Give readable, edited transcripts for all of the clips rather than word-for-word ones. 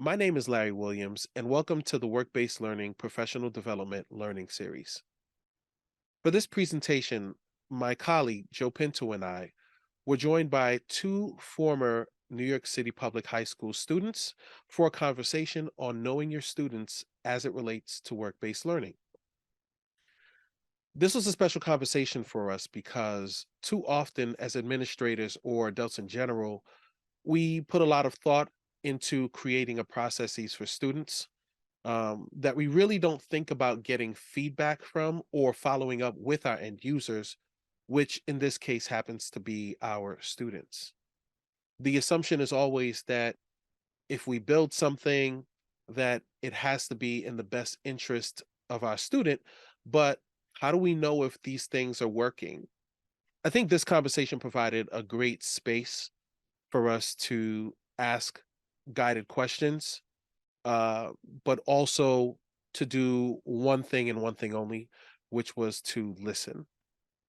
My name is Larry Williams, and welcome to the Work-Based Learning Professional Development Learning Series. For this presentation, my colleague, Joe Pinto and I, were joined by two former New York City Public High School students for a conversation on knowing your students as it relates to work-based learning. This was a special conversation for us because too often as administrators or adults in general, we put a lot of thought into creating a processes for students that we really don't think about getting feedback from or following up with our end users, which in this case happens to be our students. The assumption is always that if we build something, that it has to be in the best interest of our student, but how do we know if these things are working? I think this conversation provided a great space for us to ask guided questions, uh, but also to do one thing and one thing only, which was to listen.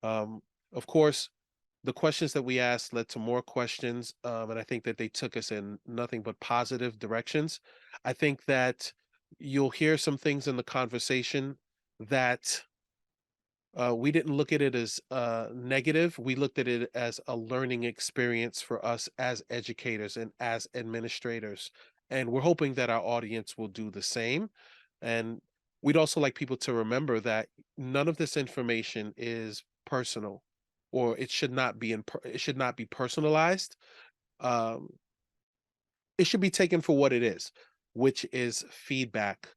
Um, of course, the questions that we asked led to more questions, and I think that they took us in nothing but positive directions. I think that you'll hear some things in the conversation that we didn't look at it as negative. We looked at it as a learning experience for us as educators and as administrators. And we're hoping that our audience will do the same. And we'd also like people to remember that none of this information is personal, or it should not be it should not be personalized. Um, it should be taken for what it is, which is feedback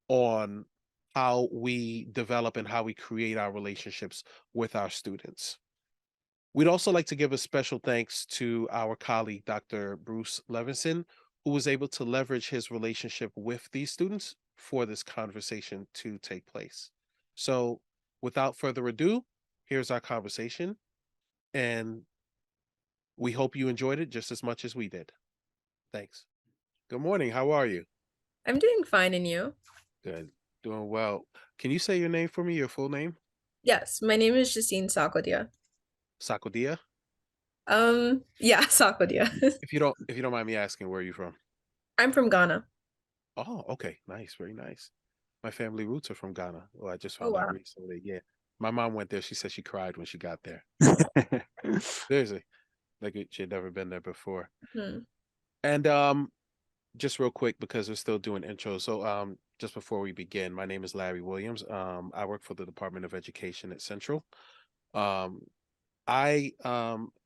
on how we develop and how we create our relationships with our students. We'd also like to give a special thanks to our colleague, Dr. Bruce Levinson, who was able to leverage his relationship with these students for this conversation to take place. So, without further ado, here's our conversation, and we hope you enjoyed it just as much as we did. Thanks. Good morning. How are you? I'm doing fine, and you? Good. Doing well. Can you say your name for me, your full name? Yes, my name is Justine Sakodia. Sakodia? Yeah, Sakodia. If you don't mind me asking, where are you from? I'm from Ghana. Oh, okay. Nice, very nice. My family roots are from Ghana. Well, I just Oh found out wow. recently. Yeah. My mom went there. She said she cried when she got there. Seriously. Like she had never been there before. Hmm. And just real quick because we're still doing intros. So just before we begin, my name is Larry Williams. I work for the Department of Education at Central. Um I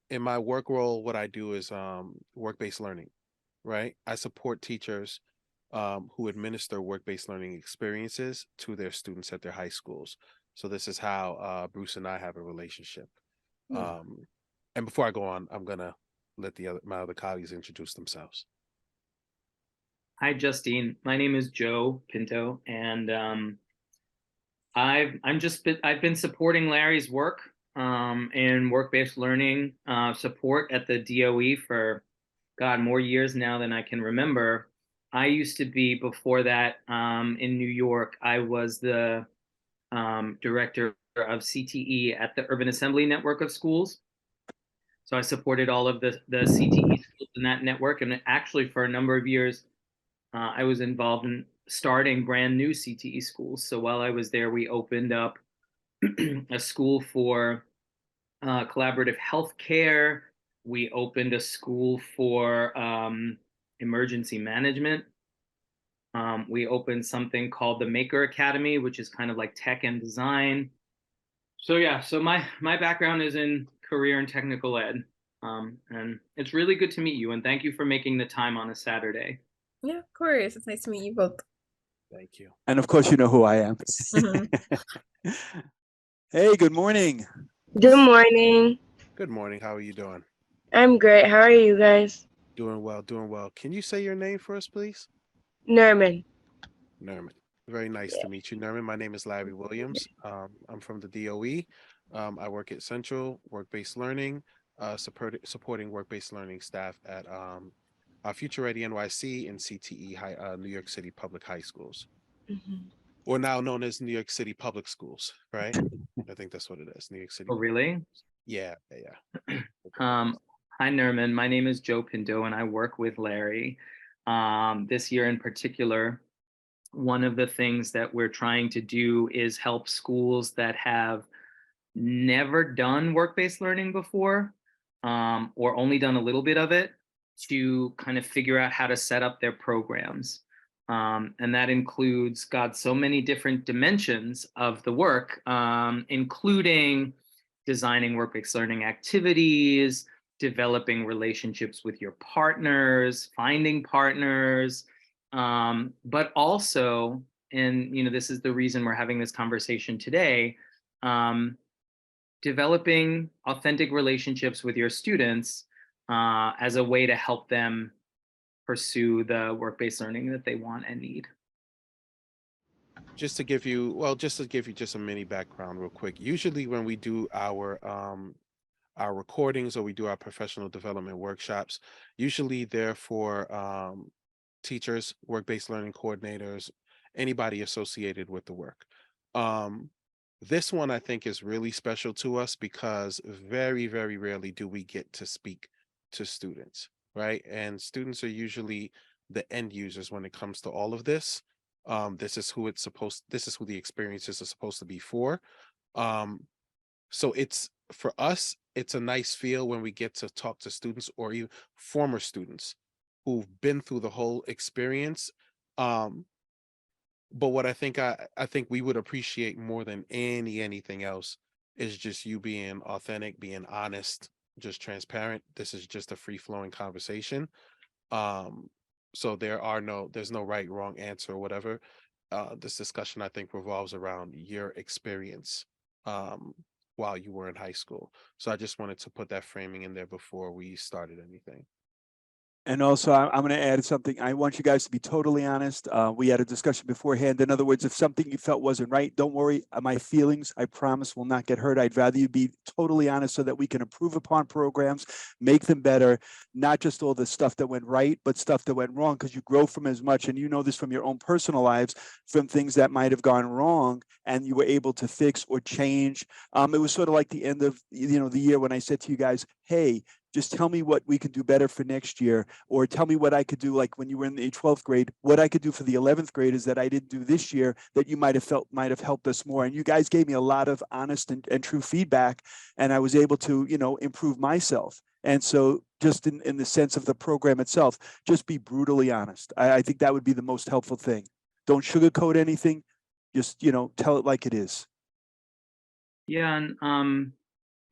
in my work role, what I do is work-based learning, right? I support teachers who administer work-based learning experiences to their students at their high schools. So this is how Bruce and I have a relationship. Hmm. Um, and before I go on, I'm gonna let my other colleagues introduce themselves. Hi, Justine. My name is Joe Pinto, and I've been supporting Larry's work in work-based learning support at the DOE for God more years now than I can remember. I used to be before that in New York. I was the director of CTE at the Urban Assembly Network of Schools. So I supported all of the CTE schools in that network, and actually for a number of years I was involved in starting brand new CTE schools. So while I was there, we opened up a school for collaborative healthcare. We opened a school for emergency management. We opened something called the Maker Academy, which is kind of like tech and design. So yeah, so my background is in career and technical ed, and it's really good to meet you. And thank you for making the time on a Saturday. Yeah, of course. It's nice to meet you both. Thank you. And of course, you know who I am. Mhm. Hey, good morning. Good morning. Good morning. How are you doing? I'm great. How are you guys? Doing well, doing well. Can you say your name for us, please? Nerman. Nerman. Very nice to meet you, Nerman. My name is Larry Williams. I'm from the DOE. I work at Central Work-Based Learning, supporting work-based learning staff at Future Ready NYC and CTE New York City Public High Schools, Mhm. or now known as New York City Public Schools, right? I think that's what it is, New York City. Oh, really? Yeah, yeah. Um, Hi, Nerman. My name is Joe Pinto, and I work with Larry. This year in particular, one of the things that we're trying to do is help schools that have never done work-based learning before, or only done a little bit of it, to kind of figure out how to set up their programs. And that includes, God, so many different dimensions of the work, including designing work-based learning activities, developing relationships with your partners, finding partners, but also, and this is the reason we're having this conversation today, developing authentic relationships with your students as a way to help them pursue the work-based learning that they want and need. Just to give you, just a mini background real quick. Usually when we do our recordings or we do our professional development workshops, usually they're for teachers, work-based learning coordinators, anybody associated with the work. This one I think is really special to us because very, very rarely do we get to speak to students, right? And students are usually the end users when it comes to all of this. This is who the experiences are supposed to be for. So it's for us, it's a nice feel when we get to talk to students or even former students who've been through the whole experience. But what I think we would appreciate more than anything else is just you being authentic, being honest, just transparent. This is just a free flowing conversation. Um, so there's no right, wrong answer or whatever. This discussion I think revolves around your experience um while you were in high school. So I just wanted to put that framing in there before we started anything. And also, I'm going to add something. I want you guys to be totally honest. We had a discussion beforehand. In other words, if something you felt wasn't right, don't worry. My feelings, I promise, will not get hurt. I'd rather you be totally honest so that we can improve upon programs, make them better, not just all the stuff that went right, but stuff that went wrong, because you grow from as much. And you know this from your own personal lives, from things that might have gone wrong and you were able to fix or change. It was sort of like the end of the year when I said to you guys, hey, just tell me what we could do better for next year, or tell me what I could do, like when you were in the 12th grade, what I could do for the 11th graders that I didn't do this year that you might have felt might have helped us more. And you guys gave me a lot of honest and true feedback, and I was able to, improve myself. And so just in the sense of the program itself, just be brutally honest. I think that would be the most helpful thing. Don't sugarcoat anything. Just, tell it like it is. Yeah, and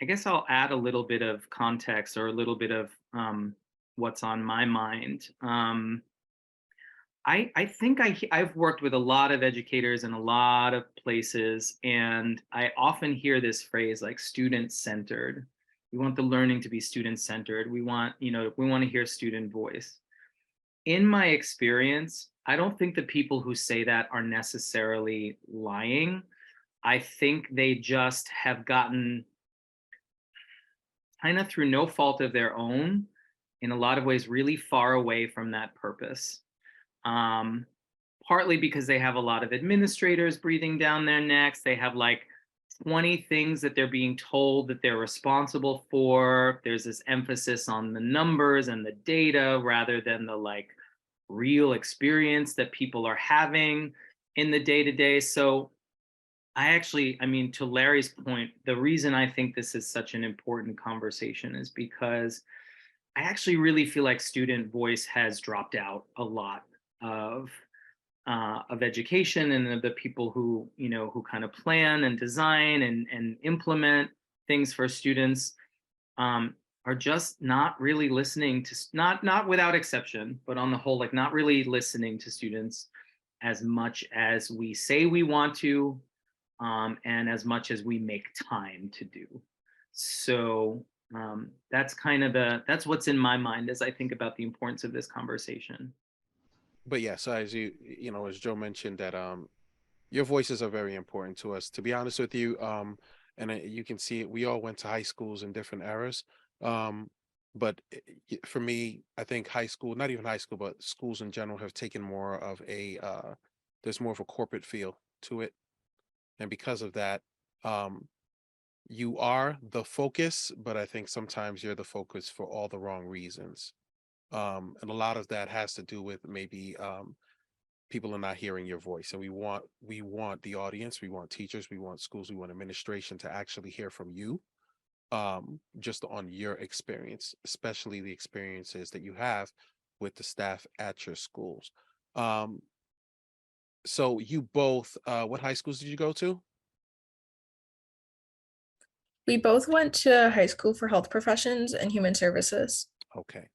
I guess I'll add a little bit of context or a little bit of what's on my mind. I think I've worked with a lot of educators in a lot of places, and I often hear this phrase like student centered. We want the learning to be student centered. We want to hear student voice. In my experience, I don't think the people who say that are necessarily lying. I think they just have gotten, kind of through no fault of their own, in a lot of ways, really far away from that purpose. Um, Partly because they have a lot of administrators breathing down their necks. They have like 20 things that they're being told that they're responsible for. There's this emphasis on the numbers and the data rather than the like real experience that people are having in the day to day. So I mean, to Larry's point, the reason I think this is such an important conversation is because I actually really feel like student voice has dropped out a lot of education, and the people who kind of plan and design and implement things for students are just not really listening to, not without exception, but on the whole, like not really listening to students as much as we say we want to, and as much as we make time to do. So that's that's what's in my mind as I think about the importance of this conversation. But yeah, so as Joe mentioned that your voices are very important to us. To be honest with you, and you can see it. We all went to high schools in different eras. Um, but for me, I think high school, not even high school, but schools in general have taken more of there's more of a corporate feel to it. And because of that, um, you are the focus, but I think sometimes you're the focus for all the wrong reasons. And a lot of that has to do with maybe people are not hearing your voice, and we want the audience, we want teachers, we want schools, we want administration to actually hear from you, just on your experience, especially the experiences that you have with the staff at your schools. Um, so you both, what high schools did you go to? We both went to high school for health professions and human services. Okay.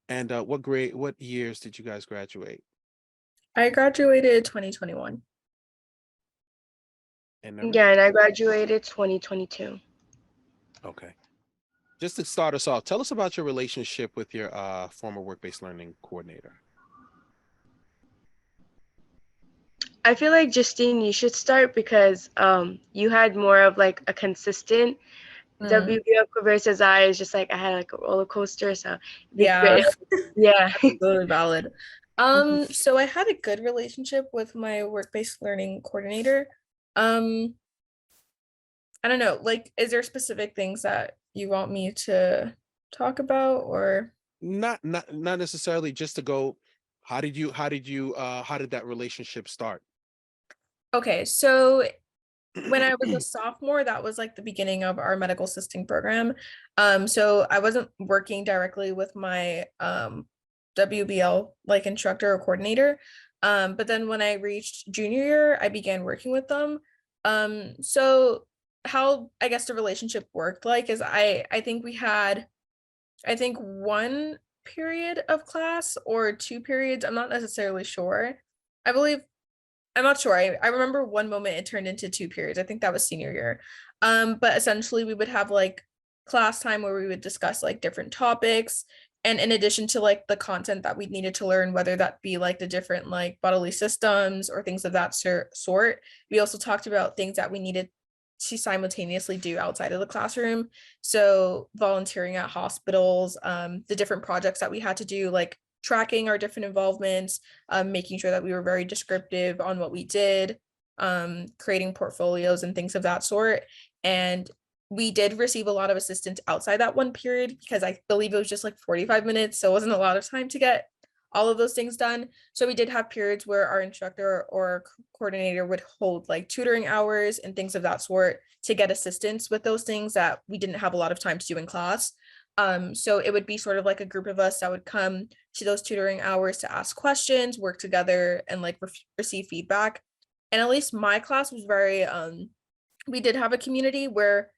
And what years did you guys graduate? I graduated 2021. And Nerman? Yeah, and I graduated 2022. Okay. Just to start us off, tell us about your relationship with your former work-based learning coordinator. I feel like Justine, you should start because you had more of like a consistent WBO versus I is just like I had like a roller coaster. So it'd be Yeah. great. Yeah. Totally valid. So I had a good relationship with my work-based learning coordinator. I don't know, like, is there specific things that you want me to talk about or? Not necessarily, just to go, how did that relationship start? Okay, so when I was a sophomore, that was like the beginning of our medical assisting program. So I wasn't working directly with my WBL like instructor or coordinator. But then when I reached junior year, I began working with them. So how I guess the relationship worked like is I think we had I think one period of class or two periods. I'm not necessarily sure. I believe I'm not sure. I remember one moment it turned into two periods. I think that was senior year. But essentially we would have like class time where we would discuss like different topics. And in addition to like the content that we needed to learn, whether that be like the different like bodily systems or things of that sort, we also talked about things that we needed to simultaneously do outside of the classroom. So volunteering at hospitals, the different projects that we had to do, like tracking our different involvements, making sure that we were very descriptive on what we did, creating portfolios and things of that sort. And we did receive a lot of assistance outside that one period because I believe it was just like 45 minutes. So it wasn't a lot of time to get all of those things done. So we did have periods where our instructor or coordinator would hold like tutoring hours and things of that sort to get assistance with those things that we didn't have a lot of time to do in class. So it would be sort of like a group of us that would come to those tutoring hours to ask questions, work together, and like receive feedback. And at least my class was very we did have a community where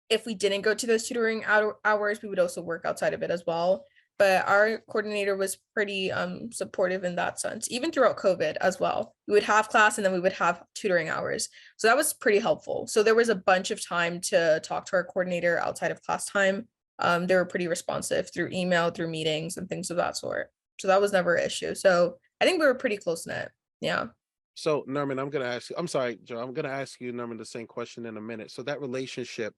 if we didn't go to those tutoring hours, we would also work outside of it as well. But our coordinator was pretty supportive in that sense, even throughout COVID as well. We would have class and then we would have tutoring hours. So that was pretty helpful. So there was a bunch of time to talk to our coordinator outside of class time. They were pretty responsive through email, through meetings and things of that sort. So that was never an issue. So I think we were pretty close knit. Yeah. So Nerman, I'm sorry, Joe, I'm gonna ask you, Nerman, the same question in a minute. So that relationship,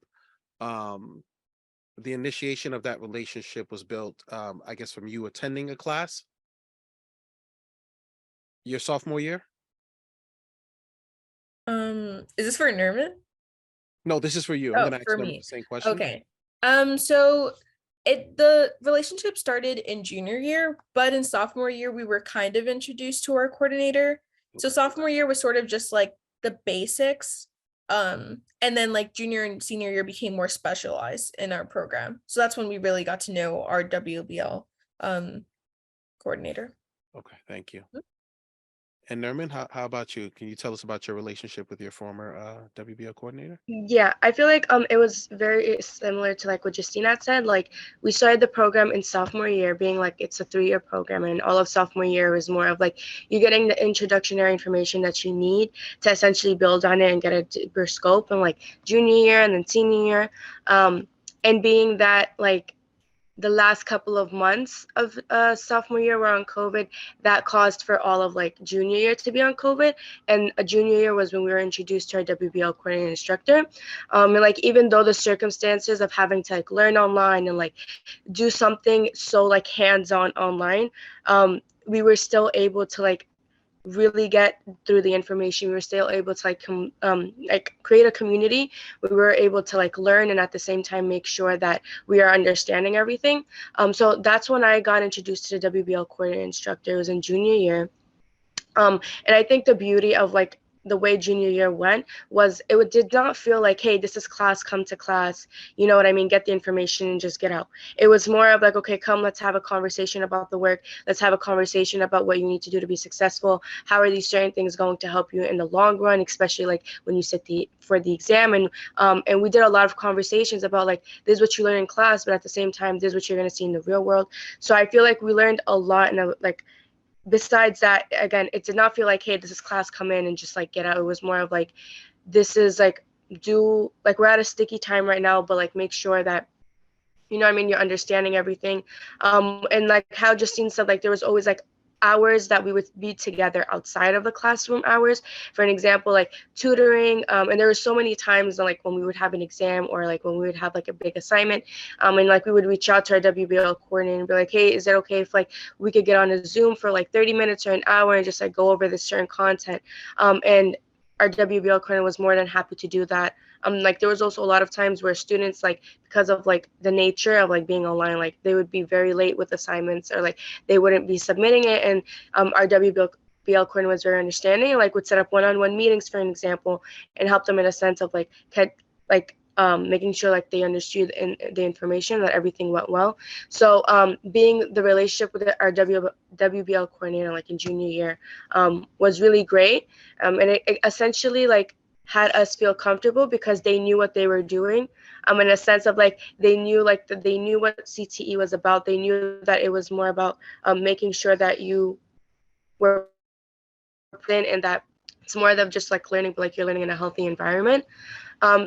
um, the initiation of that relationship was built, I guess, from you attending a class your sophomore year? Is this for Nerman? No, this is for you. I'm Oh, gonna ask for Nerman me. the same question. Okay. So the relationship started in junior year, but in sophomore year we were kind of introduced to our coordinator. So Okay. sophomore year was sort of just like the basics. And then like junior and senior year became more specialized in our program. So that's when we really got to know our WBL coordinator. Okay, thank you. And Nerman, how about you? Can you tell us about your relationship with your former WBO coordinator? Yeah, I feel like it was very similar to like what Justine had said. Like we started the program in sophomore year, being like it's a 3-year program, and all of sophomore year was more of like you're getting the introductionary information that you need to essentially build on it and get a deeper scope. And like junior year and then senior year, and being that like the last couple of months of sophomore year were on COVID, that caused for all of like junior year to be on COVID. And a junior year was when we were introduced to our WBL coordinating instructor. And like even though the circumstances of having to like learn online and like do something so like hands-on online, we were still able to like really get through the information. We were still able to like create a community where we were able to like learn and at the same time make sure that we are understanding everything. So that's when I got introduced to the WBL coordinator instructor. It was in junior year. And I think the beauty of like the way junior year went was did not feel like, hey, this is class, come to class, you know what I mean, get the information and just get out. It was more of like, okay, come, let's have a conversation about the work, let's have a conversation about what you need to do to be successful. How are these certain things going to help you in the long run, especially like when you sit for the exam. And we did a lot of conversations about like, this is what you learn in class, but at the same time, this is what you're going to see in the real world. So I feel like we learned a lot, and like besides that, again, it did not feel like, hey, this is class, come in and just like get out. It was more of like, this is like, we're at a sticky time right now, but like make sure that, you know what I mean, you're understanding everything. And like how Justine said, like there was always like hours that we would be together outside of the classroom hours. For an example, like tutoring, and there were so many times like when we would have an exam or like when we would have like a big assignment, and like we would reach out to our WBL coordinator and be like, hey, is it okay if like we could get on a Zoom for like 30 minutes or an hour and just like go over this certain content? And our WBL coordinator was more than happy to do that. Like there was also a lot of times where students, like because of like the nature of like being online, like they would be very late with assignments or like they wouldn't be submitting it. And our WBL coordinator was very understanding, like would set up one-on-one meetings, for an example, and help them in a sense of like making sure like they understood the information, that everything went well. So being the relationship with our WBL coordinator like in junior year was really great. And it essentially like had us feel comfortable because they knew what they were doing. In a sense of like they knew what CTE was about. They knew that it was more about making sure that you were in, and that it's more than just like learning, but like you're learning in a healthy environment.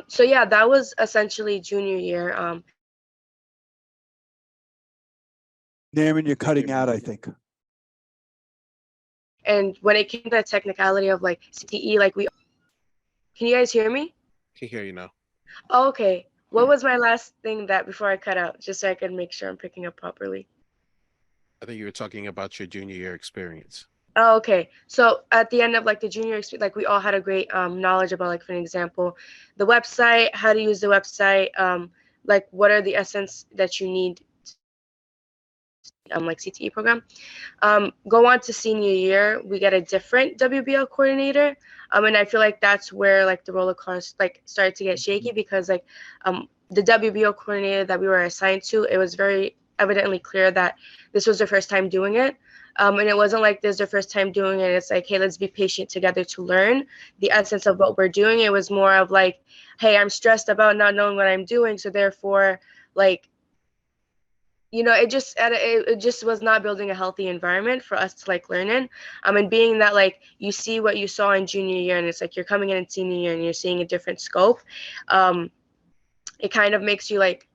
So yeah, that was essentially junior year. Naaman, you're cutting out, I think. And when it came to the technicality of like CTE, like can you guys hear me? Can hear you now. Oh, okay. What was my last thing that before I cut out, just so I can make sure I'm picking up properly? I think you were talking about your junior year experience. Oh, okay. So at the end of like the junior experience, like we all had a great knowledge about, like, for an example, the website, how to use the website, like what are the essence that you need, like CTE program. Go on to senior year, we get a different WBL coordinator. And I feel like that's where like the roller coaster like started to get shaky, because like the WBL coordinator that we were assigned to, it was very evidently clear that this was their first time doing it. And it wasn't like this is their first time doing it. It's like, hey, let's be patient together to learn the essence of what we're doing. It was more of like, hey, I'm stressed about not knowing what I'm doing, so therefore, like, you know, it just was not building a healthy environment for us to like learn in. And being that like you see what you saw in junior year, and it's like you're coming in senior year and you're seeing a different scope, it kind of makes you like,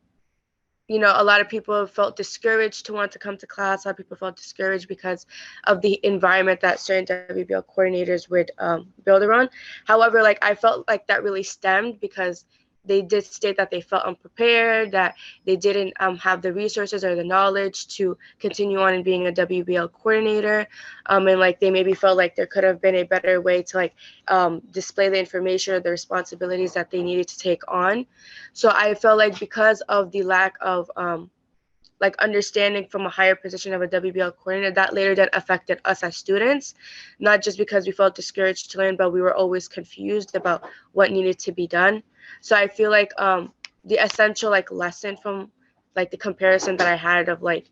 you know, a lot of people felt discouraged to want to come to class. A lot of people felt discouraged because of the environment that certain WBL coordinators would build around. However, like I felt like that really stemmed because they did state that they felt unprepared, that they didn't have the resources or the knowledge to continue on in being a WBL coordinator. And like they maybe felt like there could have been a better way to like display the information or the responsibilities that they needed to take on. So I felt like because of the lack of like understanding from a higher position of a WBL coordinator, that later then affected us as students, not just because we felt discouraged to learn, but we were always confused about what needed to be done. So I feel like the essential like lesson from like the comparison that I had of like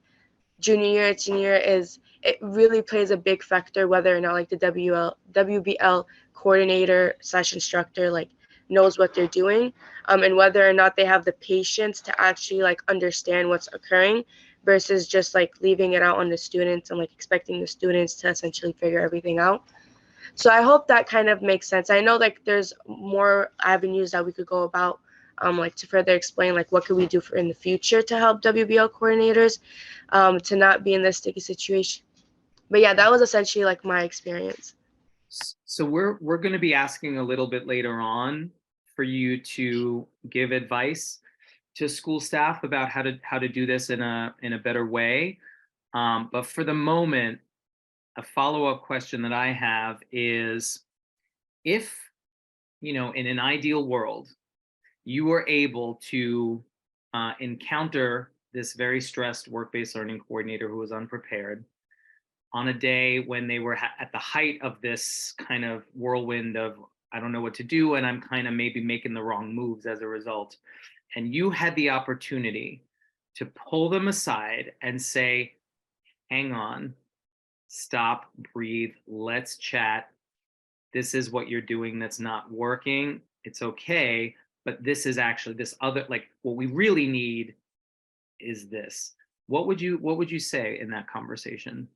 junior year and senior year is it really plays a big factor whether or not like the WBL coordinator / instructor like knows what they're doing, and whether or not they have the patience to actually like understand what's occurring versus just like leaving it out on the students and like expecting the students to essentially figure everything out. So I hope that kind of makes sense. I know like there's more avenues that we could go about, like to further explain like what could we do for in the future to help WBL coordinators to not be in this sticky situation. But yeah, that was essentially like my experience. So we're going to be asking a little bit later on for you to give advice to school staff about how to do this in a better way. But for the moment, a follow-up question that I have is, if, in an ideal world, you were able to encounter this very stressed work-based learning coordinator who was unprepared on a day when they were at the height of this kind of whirlwind of, I don't know what to do, and I'm kind of maybe making the wrong moves as a result, and you had the opportunity to pull them aside and say, hang on, stop, breathe, let's chat. This is what you're doing that's not working. It's okay, but this is actually this other, like, what we really need is this. What would you say in that conversation?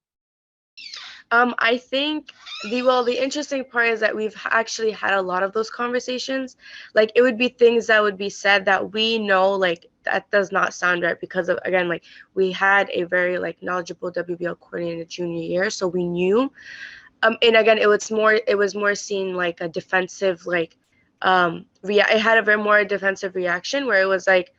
I think the interesting part is that we've actually had a lot of those conversations. Like, it would be things that would be said that we know, like, that does not sound right, because of, again, like, we had a very, like, knowledgeable WBL coordinator junior year, so we knew. And again, it was more seen like a defensive, like, it had a very more defensive reaction, where it was like,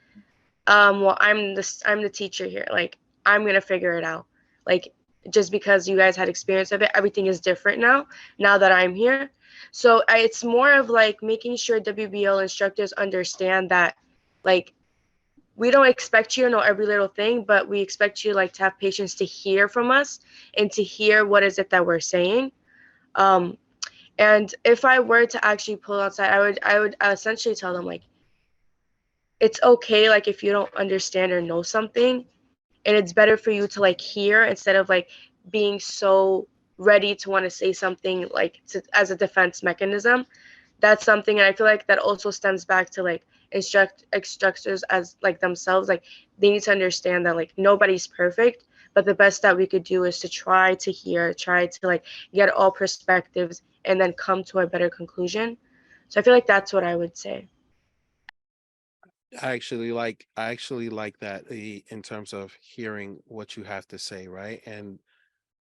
well, I'm the teacher here, like, I'm gonna figure it out, like, just because you guys had experience of it, everything is different now that I'm here. So it's more of like making sure WBL instructors understand that, like, we don't expect you to know every little thing, but we expect you, like, to have patience to hear from us and to hear what is it that we're saying. um and if I were to actually pull outside, I would essentially tell them, like, it's okay, like, if you don't understand or know something, and it's better for you to, like, hear instead of, like, being so ready to want to say something, like, as a defense mechanism. That's something, and I feel like that also stems back to, like, instructors as, like, themselves, like, they need to understand that, like, nobody's perfect, but the best that we could do is to try to hear, try to, like, get all perspectives and then come to a better conclusion. So I feel like that's what I would say. I actually like that, in terms of hearing what you have to say, right? And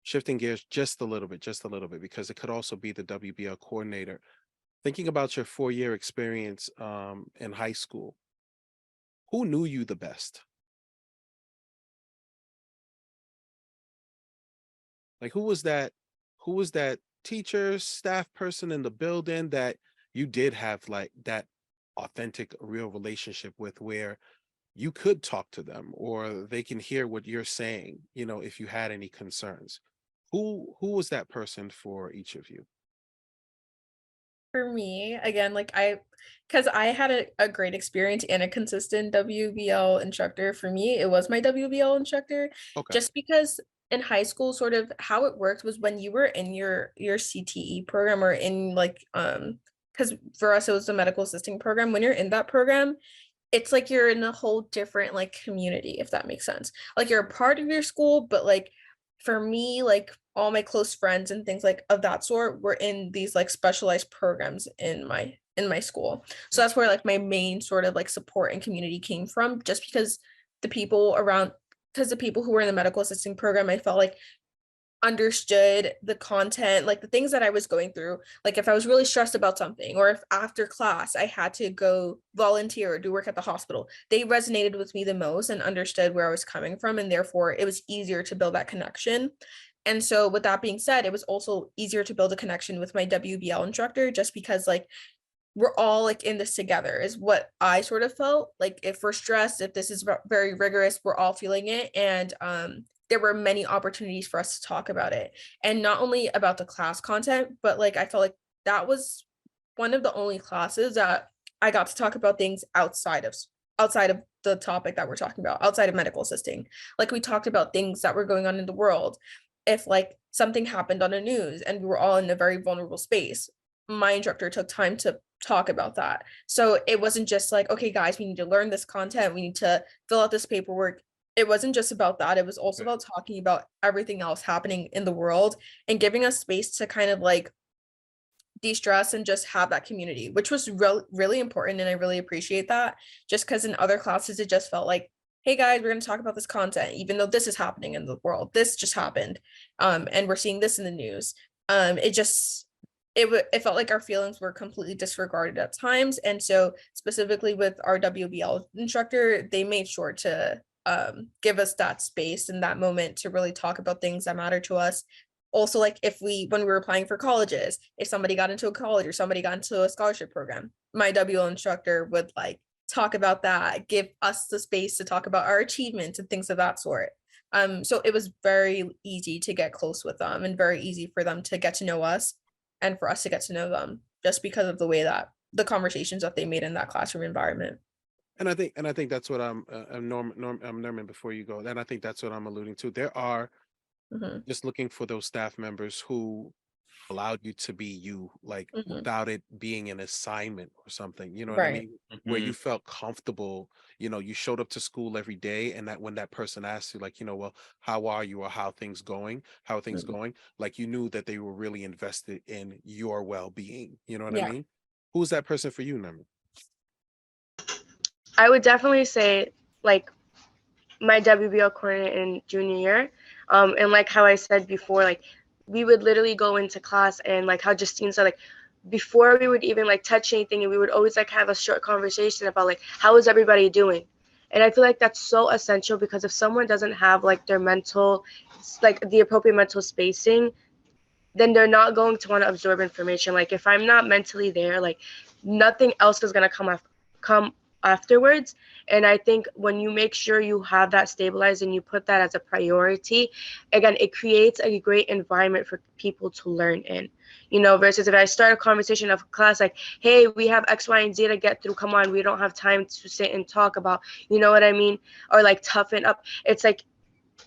shifting gears just a little bit, because it could also be the WBL coordinator. Thinking about your 4-year experience in high school, who knew you the best? Like, who was that teacher, staff person in the building that you did have, like, that authentic, real relationship with, where you could talk to them or they can hear what you're saying, if you had any concerns? Who was that person for each of you? For me, again, like, because I had a great experience and a consistent WBL instructor. For me, it was my WBL instructor, Okay. just because in high school, sort of how it worked was when you were in your CTE program, or in, like, because for us it was the medical assisting program. When you're in that program, it's like you're in a whole different, like, community, if that makes sense. Like, you're a part of your school, but, like, for me, like, all my close friends and things like of that sort were in these, like, specialized programs in my school. So Yeah. that's where, like, my main sort of, like, support and community came from, just because the people around because the people who were in the medical assisting program, I felt like, understood the content, like the things that I was going through. Like, if I was really stressed about something, or if after class I had to go volunteer or do work at the hospital, they resonated with me the most and understood where I was coming from, and therefore it was easier to build that connection. And so, with that being said, it was also easier to build a connection with my WBL instructor, just because, like, we're all, like, in this together, is what I sort of felt. Like, if we're stressed, if this is very rigorous, we're all feeling it. And there were many opportunities for us to talk about it, and not only about the class content, but, like, I felt like that was one of the only classes that I got to talk about things outside of the topic that we're talking about, outside of medical assisting. Like, we talked about things that were going on in the world. If, like, something happened on the news and we were all in a very vulnerable space, my instructor took time to talk about that. So it wasn't just like, okay, guys, we need to learn this content, we need to fill out this paperwork. It wasn't just about that. It was also about talking about everything else happening in the world, and giving us space to kind of, like, de-stress and just have that community, which was really important. And I really appreciate that, just because in other classes it just felt like, hey guys, we're going to talk about this content, even though this is happening in the world, this just happened, and we're seeing this in the news. It felt like our feelings were completely disregarded at times. And so, specifically with our WBL instructor, they made sure to give us that space and that moment to really talk about things that matter to us, also like when we were applying for colleges, if somebody got into a college or somebody got into a scholarship program, my WL instructor would like talk about that, give us the space to talk about our achievements and things of that sort. So it was very easy to get close with them and very easy for them to get to know us and for us to get to know them, just because of the way that the conversations that they made in that classroom environment. And I think that's what I'm Norman, before you go, and I think that's what I'm alluding to. There are Mhm, just looking for those staff members who allowed you to be you, like mhm. without it being an assignment or something, you know what I Right. mean? Where Mhm. you felt comfortable, you showed up to school every day, and that when that person asked you, like, well, how are you, or how are things Mhm. going, like you knew that they were really invested in your well-being. You know what I Yeah. mean? Who's that person for you, Norman? I would definitely say like my WBL coordinator in junior year. And like how I said before, like we would literally go into class and like how Justine said, like before we would even like touch anything, and we would always like have a short conversation about like how is everybody doing. And I feel like that's so essential, because if someone doesn't have like their mental, like the appropriate mental spacing, then they're not going to want to absorb information. Like if I'm not mentally there, like nothing else is gonna come afterwards. And I think when you make sure you have that stabilized and you put that as a priority, again, it creates a great environment for people to learn in. Versus if I start a conversation of class like, hey, we have X, Y, and Z to get through. Come on, we don't have time to sit and talk about, you know what I mean? Or like toughen up. It's like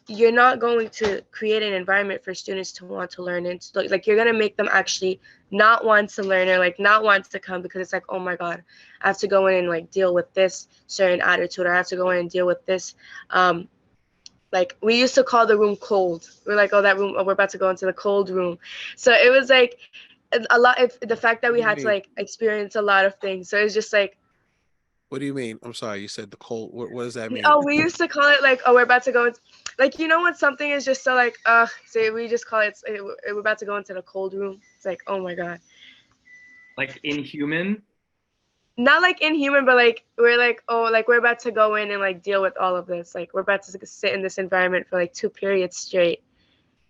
you're not going to create an environment for students to want to learn, and like you're going to make them actually not want to learn, or like not want to come, because it's like, oh my god, I have to go in and like deal with this certain attitude, or I have to go in and deal with this. Like we used to call the room cold. We're like, oh, that room, oh, we're about to go into the cold room. So it was like a lot of the fact that What we do you had to mean? like experience a lot of things. So it's just like, What do you mean? I'm sorry, you said the cold. What does that mean? oh, we used to call it like, oh, we're about to go into, like, when something is just so like, say we just call it, we're about to go into the cold room. It's like, oh my god. Like Inhuman. Not like inhuman, but like we're like, oh, like we're about to go in and like deal with all of this. Like we're about to sit in this environment for like 2 periods straight.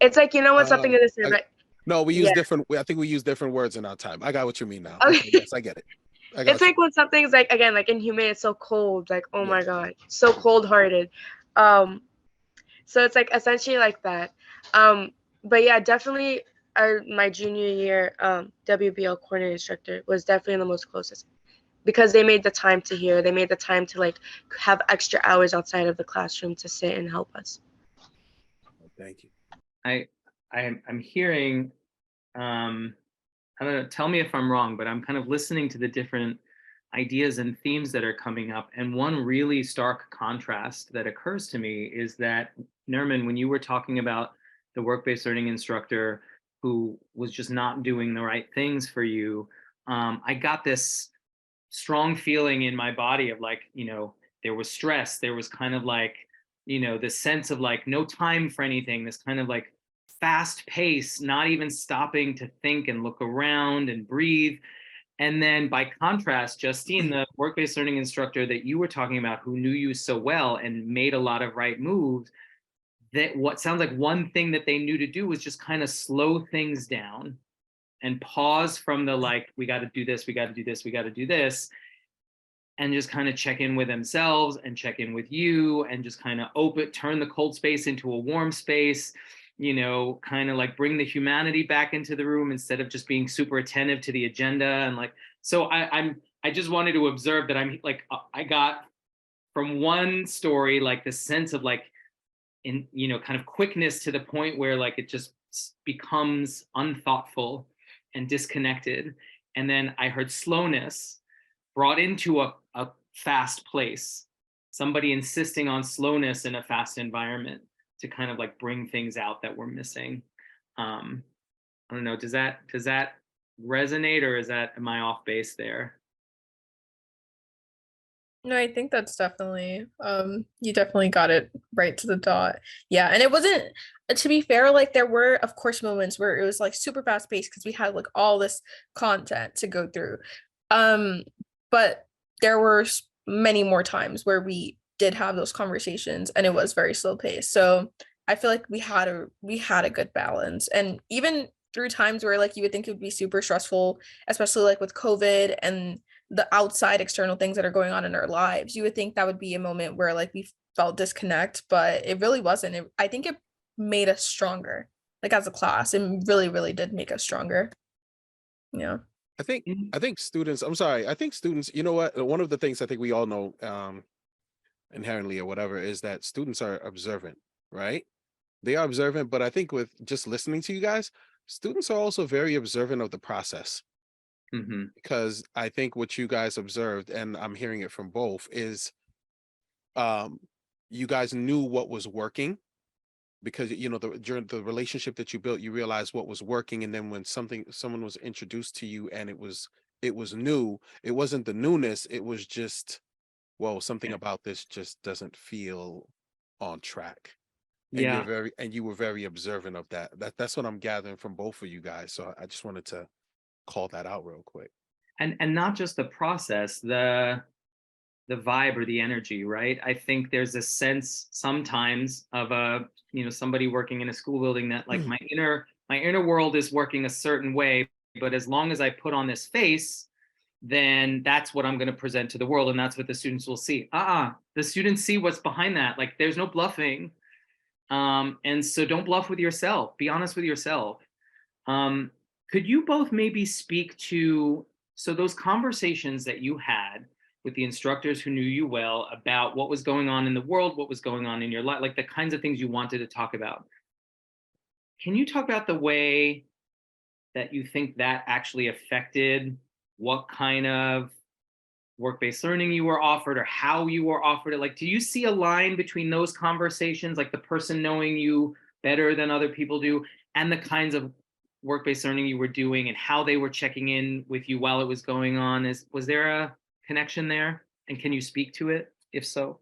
It's like, when something Oh, in this I, environment. no, we use Yeah. different. I think we use different words in our time. I got what you mean now. Okay, Okay. yes, I get it. I It's got you. like when something's like, again, like inhumane, it's so cold, like, oh my Yes. god, so cold hearted. Um, So it's like essentially like that. But yeah, definitely my junior year WBL coordinator instructor was definitely the most closest, because they made the time to hear. They made the time to like have extra hours outside of the classroom to sit and help us. Thank you. I'm hearing, I don't know, tell me if I'm wrong, but I'm kind of listening to the different ideas and themes that are coming up. And one really stark contrast that occurs to me is that, Nerman, when you were talking about the work-based learning instructor who was just not doing the right things for you, I got this strong feeling in my body of like, there was stress, there was kind of like, this sense of like no time for anything, this kind of like fast pace, not even stopping to think and look around and breathe. And then by contrast, Justine, the work-based learning instructor that you were talking about, who knew you so well and made a lot of right moves, that what sounds like one thing that they knew to do was just kind of slow things down and pause from the like, we got to do this, we got to do this, we got to do this, and just kind of check in with themselves and check in with you and just kind of turn the cold space into a warm space, kind of like bring the humanity back into the room instead of just being super attentive to the agenda. And like, so I just wanted to observe that I'm like, I got from one story, like the sense of like, in, kind of quickness to the point where like it just becomes unthoughtful and disconnected. And then I heard slowness brought into a fast place, somebody insisting on slowness in a fast environment to kind of like bring things out that we're missing. I don't know, does that resonate, or am I off base there? No, I think that's definitely you definitely got it right to the dot. Yeah, and it wasn't, to be fair, like there were of course moments where it was like super fast paced because we had like all this content to go through. But there were many more times where we did have those conversations and it was very slow paced. So I feel like we had a good balance. And even through times where like you would think it would be super stressful, especially like with COVID and the outside external things that are going on in our lives, you would think that would be a moment where like we felt disconnect, but it really wasn't. I think it made us stronger, like as a class. It really, really did make us stronger. Yeah. I think students, I'm sorry, I think students, you know what? One of the things I think we all know inherently or whatever is that students are observant, right? They are observant, but I think with just listening to you guys, students are also very observant of the process. Because I think what you guys observed, and I'm hearing it from both, is you guys knew what was working because you know during the relationship that you built, you realized what was working, and then when someone was introduced to you and it was new, it wasn't the newness, it was just, well, something about this just doesn't feel on track. And Yeah. you were very observant of that. That's what I'm gathering from both of you guys. So I just wanted to call that out real quick. And not just the process, the vibe or the energy, right? I think there's a sense sometimes of somebody working in a school building that like my inner world is working a certain way, but as long as I put on this face, then that's what I'm going to present to the world, and that's what the students will see. The students see what's behind that. Like there's no bluffing. And so don't bluff with yourself. Be honest with yourself. Could you both maybe speak to those conversations that you had with the instructors who knew you well about what was going on in the world, what was going on in your life, like the kinds of things you wanted to talk about? Can you talk about the way that you think that actually affected what kind of work-based learning you were offered or how you were offered it? Like, do you see a line between those conversations, like the person knowing you better than other people do, and the kinds of work-based learning you were doing and how they were checking in with you while it was going on? Was there a connection there? And can you speak to it, if so?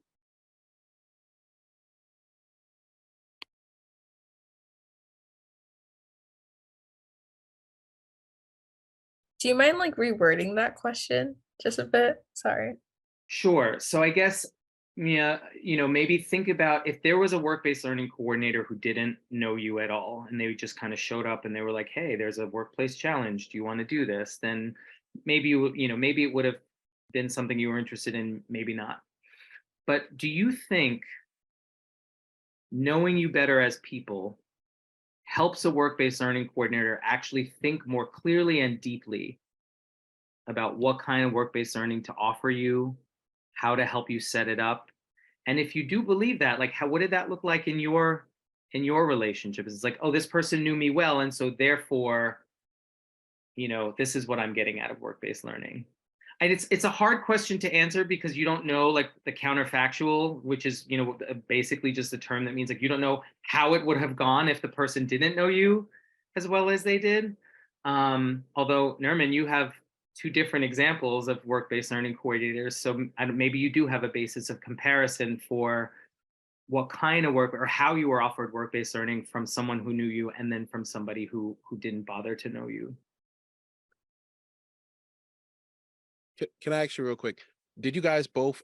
Do you mind like rewording that question just a bit? Sorry. Sure. So I guess, yeah, maybe think about if there was a work-based learning coordinator who didn't know you at all, and they just kind of showed up and they were like, hey, there's a workplace challenge. Do you want to do this? Then maybe, maybe it would have been something you were interested in, maybe not. But do you think knowing you better as people helps a work-based learning coordinator actually think more clearly and deeply about what kind of work-based learning to offer you, how to help you set it up? And if you do believe that, like, what did that look like in your relationship? It's like, oh, this person knew me well, and so therefore, this is what I'm getting out of work-based learning. And it's a hard question to answer because you don't know like the counterfactual, which is basically just a term that means like you don't know how it would have gone if the person didn't know you as well as they did. Although Nerman, you have two different examples of work-based learning coordinators, so maybe you do have a basis of comparison for what kind of work or how you were offered work-based learning from someone who knew you and then from somebody who didn't bother to know you. Can I ask you real quick? Did you guys both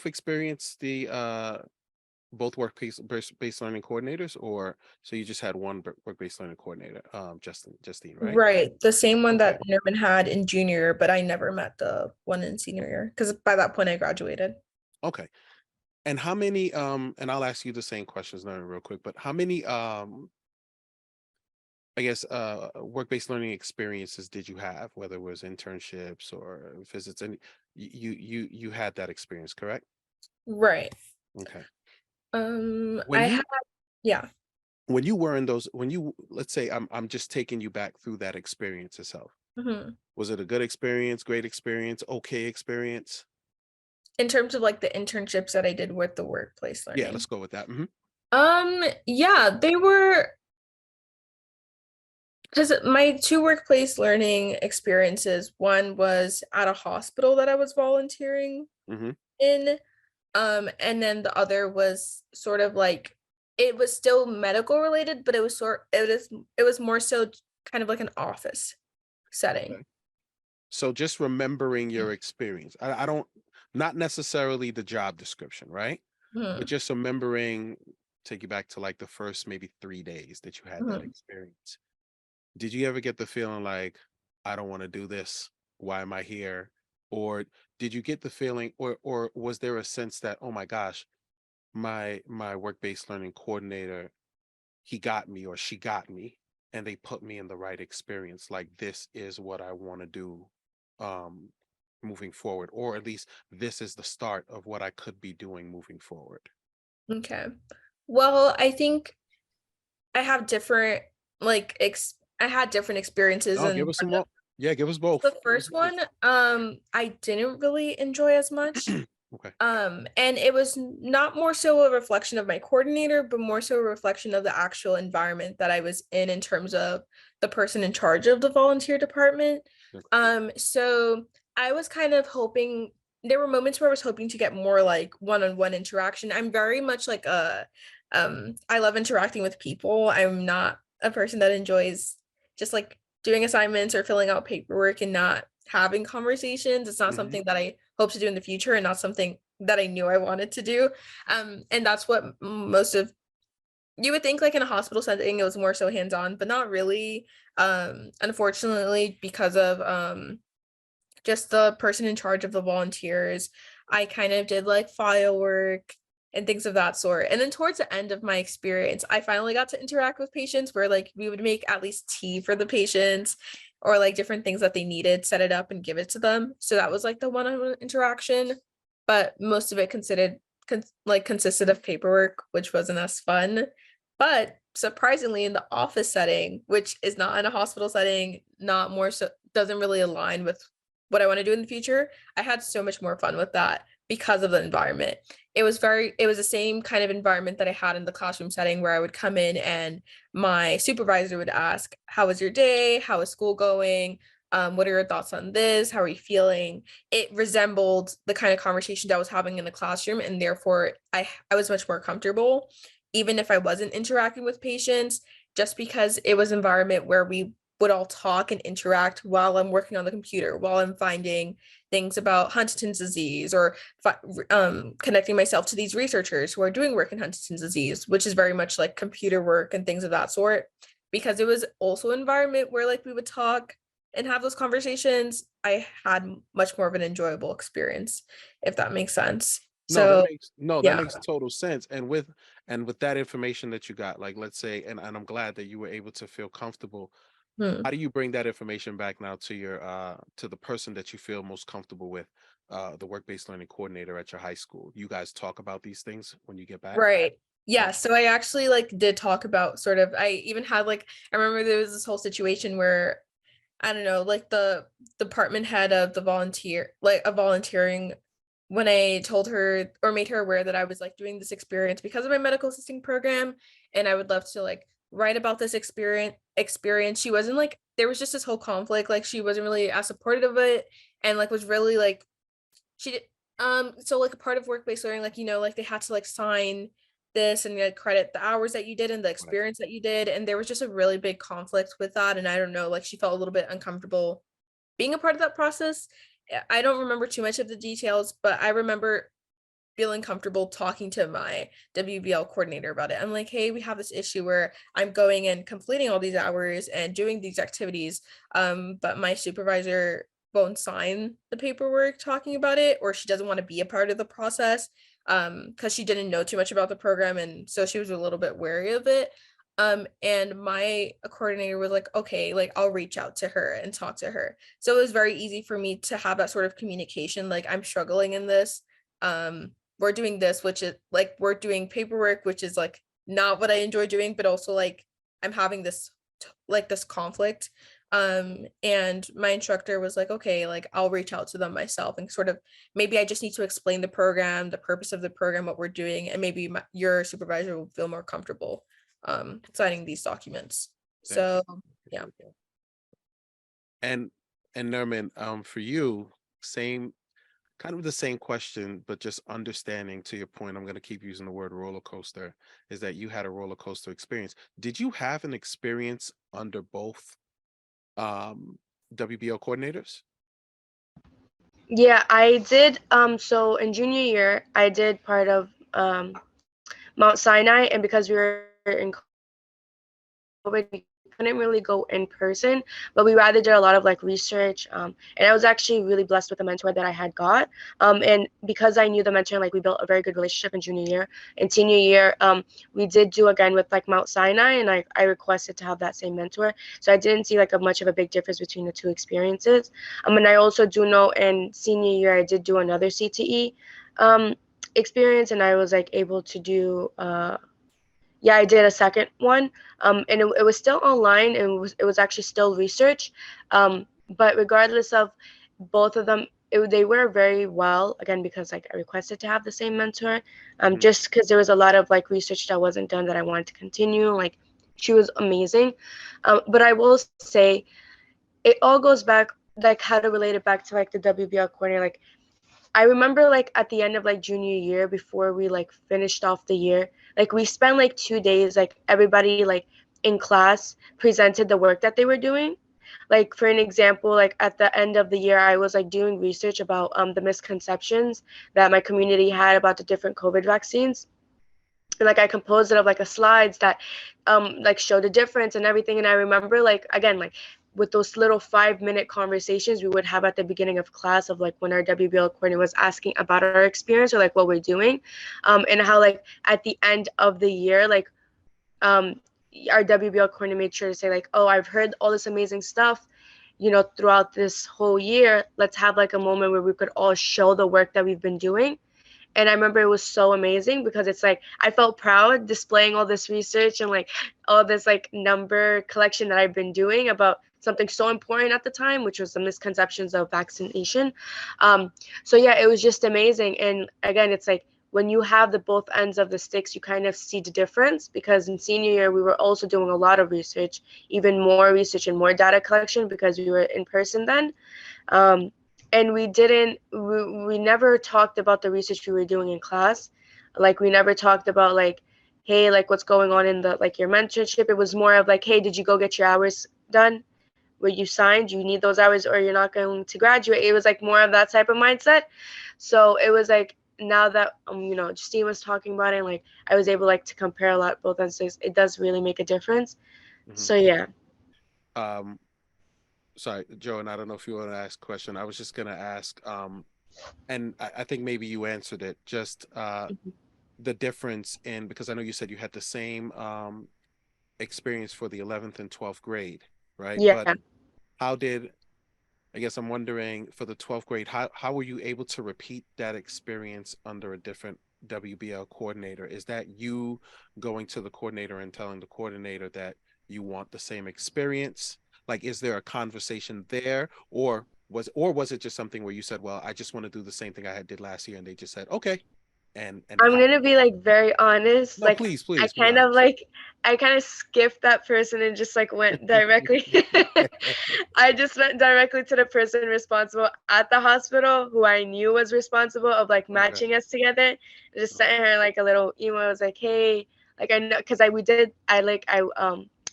experience the both work-based learning coordinators, or so you just had one work-based learning coordinator, Justine, right? Right. The same one Okay. that Nerman had in junior year, but I never met the one in senior year because by that point I graduated. Okay. And how many and I'll ask you the same questions now real quick, but how many I guess work-based learning experiences did you have, whether it was internships or visits? And you had that experience, correct? Right. Okay. I When you had, yeah. when you were in those, when you, let's say I'm just taking you back through that experience itself. Mhm. Was it a good experience, great experience, okay experience? In terms of like the internships that I did with the workplace Yeah, learning. let's go with that. Yeah, they were, because my two workplace learning experiences, one was at a hospital that I was volunteering Mm-hmm. in, and then the other was sort of like it was still medical related, but it was more so kind of like an office setting. Okay. So just remembering your experience. I don't, not necessarily the job description, right? But Mhm. just remembering take you back to like the first maybe 3 days that you had that Mhm. experience. Did you ever get the feeling like, I don't want to do this? Why am I here? Or did you get the feeling, or was there a sense that, oh my gosh, my work-based learning coordinator, he got me or she got me, and they put me in the right experience, like this is what I want to do um moving forward, or at least this is the start of what I could be doing moving forward? Okay. Well, I think I have different I had different experiences, Oh, give and us some more. Yeah, give us both. the Give us first both. one, I didn't really enjoy as much. Okay. And it was not more so a reflection of my coordinator, but more so a reflection of the actual environment that I was in terms of the person in charge of the volunteer department. Okay. So I was kind of hoping, there were moments where I was hoping to get more like one-on-one interaction. I'm very much like I love interacting with people. I'm not a person that enjoys just like doing assignments or filling out paperwork and not having conversations. It's not Mhm. something that I hope to do in the future, and not something that I knew I wanted to do. And that's what most of, you would think like in a hospital setting it was more so hands-on, but not really. Unfortunately, because of just the person in charge of the volunteers, I kind of did like file work and things of that sort. And then towards the end of my experience, I finally got to interact with patients where like we would make at least tea for the patients, or like different things that they needed, set it up and give it to them. So that was like the one-on-one interaction, but most of it consisted of paperwork, which wasn't as fun. But surprisingly, in the office setting, which is not in a hospital setting, not more so, doesn't really align with what I want to do in the future, I had so much more fun with that because of the environment. It was the same kind of environment that I had in the classroom setting, where I would come in and my supervisor would ask, how was your day? How is school going? What are your thoughts on this? How are you feeling? It resembled the kind of conversation that I was having in the classroom, and therefore I was much more comfortable, even if I wasn't interacting with patients, just because it was an environment where we would all talk and interact while I'm working on the computer, while I'm finding things about Huntington's disease, or connecting myself to these researchers who are doing work in Huntington's disease, which is very much like computer work and things of that sort. Because it was also an environment where like we would talk and have those conversations, I had much more of an enjoyable experience, if that makes sense. No, that So makes no, that yeah. makes total sense. And with that information that you got, like let's say, and I'm glad that you were able to feel comfortable. Hmm. How do you bring that information back now to your to the person that you feel most comfortable with, the work-based learning coordinator at your high school? You guys talk about these things when you get back? Right. Yeah. Okay. So I actually like did talk about sort of, I even had like, I remember there was this whole situation where, I don't know, like the department head of the volunteer, like a volunteering, when I told her or made her aware that I was like doing this experience because of my medical assisting program, and I would love to like write about this experience. She wasn't like, there was just this whole conflict. Like she wasn't really as supportive of it, and like was really like, she did so like a part of work-based learning, like like they had to like sign this and like credit the hours that you did and the Right. experience that you did, and there was just a really big conflict with that, and I don't know, like she felt a little bit uncomfortable being a part of that process. I don't remember too much of the details, but I remember feeling comfortable talking to my WBL coordinator about it. I'm like, hey, we have this issue where I'm going and completing all these hours and doing these activities, but my supervisor won't sign the paperwork talking about it, or she doesn't want to be a part of the process, because she didn't know too much about the program, and so she was a little bit wary of it. And my coordinator was like, okay, like I'll reach out to her and talk to her. So it was very easy for me to have that sort of communication, like I'm struggling in this. We're doing this, which is like we're doing paperwork, which is like not what I enjoy doing, but also like I'm having this like this conflict. And my instructor was like, okay, like I'll reach out to them myself, and sort of maybe I just need to explain the program, the purpose of the program, what we're doing, and maybe your supervisor will feel more comfortable signing these documents. Thank you. So yeah. Appreciate that. And Nerman, for you, same kind of the same question, but just understanding to your point, I'm going to keep using the word roller coaster, is that you had a roller coaster experience. Did you have an experience under both um, WBO coordinators? Yeah, I did. So in junior year, I did part of Mount Sinai, and because we were in COVID, we couldn't really go in person, but we rather did a lot of like research. And I was actually really blessed with the mentor that I had got. And because I knew the mentor, like we built a very good relationship in junior year. And senior year, we did do again with like Mount Sinai, and I requested to have that same mentor. So I didn't see like much of a big difference between the two experiences. And I also do know in senior year, I did do another CTE experience, and I was like able to do yeah, I did a second one, and it was still online, and it was actually still research, but regardless of both of them, they were very well, again, because like I requested to have the same mentor, just because there was a lot of like research that wasn't done that I wanted to continue. Like, she was amazing, but I will say it all goes back, like how to relate it back to like the WBL coordinator. Like, I remember like at the end of like junior year, before we like finished off the year, like we spent like 2 days, like everybody like in class presented the work that they were doing. Like, for an example, like at the end of the year, I was like doing research about the misconceptions that my community had about the different COVID vaccines. And like I composed it of like a slides that like show the difference and everything. And I remember like, again, like with those little 5-minute conversations we would have at the beginning of class, of like when our WBL coordinator was asking about our experience or like what we're doing, and how like at the end of the year, like um our WBL coordinator made sure to say like, oh, I've heard all this amazing stuff, you know, throughout this whole year. Let's have like a moment where we could all show the work that we've been doing. And I remember it was so amazing because it's like I felt proud displaying all this research and like all this like number collection that I've been doing about something so important at the time, which was the misconceptions of vaccination. So yeah, it was just amazing. And again, it's like when you have the both ends of the sticks, you kind of see the difference, because in senior year we were also doing a lot of research, even more research and more data collection because we were in person then. And we never talked about the research we were doing in class. Like, we never talked about like, hey, like what's going on in the like your mentorship. It was more of like, hey, did you go get your hours done where you signed? You need those hours or you're not going to graduate. It was like more of that type of mindset. So it was like, now that you know, Justine was talking about it, and like I was able like to compare a lot both ends. It does really make a difference. So yeah. Um, Sorry, Joe, and I don't know if you want to ask a question. I was just gonna ask, and I think maybe you answered it, just the difference in, because I know you said you had the same experience for the 11th and 12th grade, right? Yeah. But how did, I guess I'm wondering, for the 12th grade, how were you able to repeat that experience under a different WBL coordinator? Is that you going to the coordinator and telling the coordinator that you want the same experience? Like, is there a conversation there, or was it just something where you said, well, I just want to do the same thing I did last year, and they just said, okay, and it I'm happened? gonna be like very honest. No, Like, please, I please be kind of honest. like I kind of skipped that person and just like went directly. I just went directly to the person responsible at the hospital, who I knew was responsible of like Okay. matching us together. I just sent her like a little email. I was like, hey, like I know, because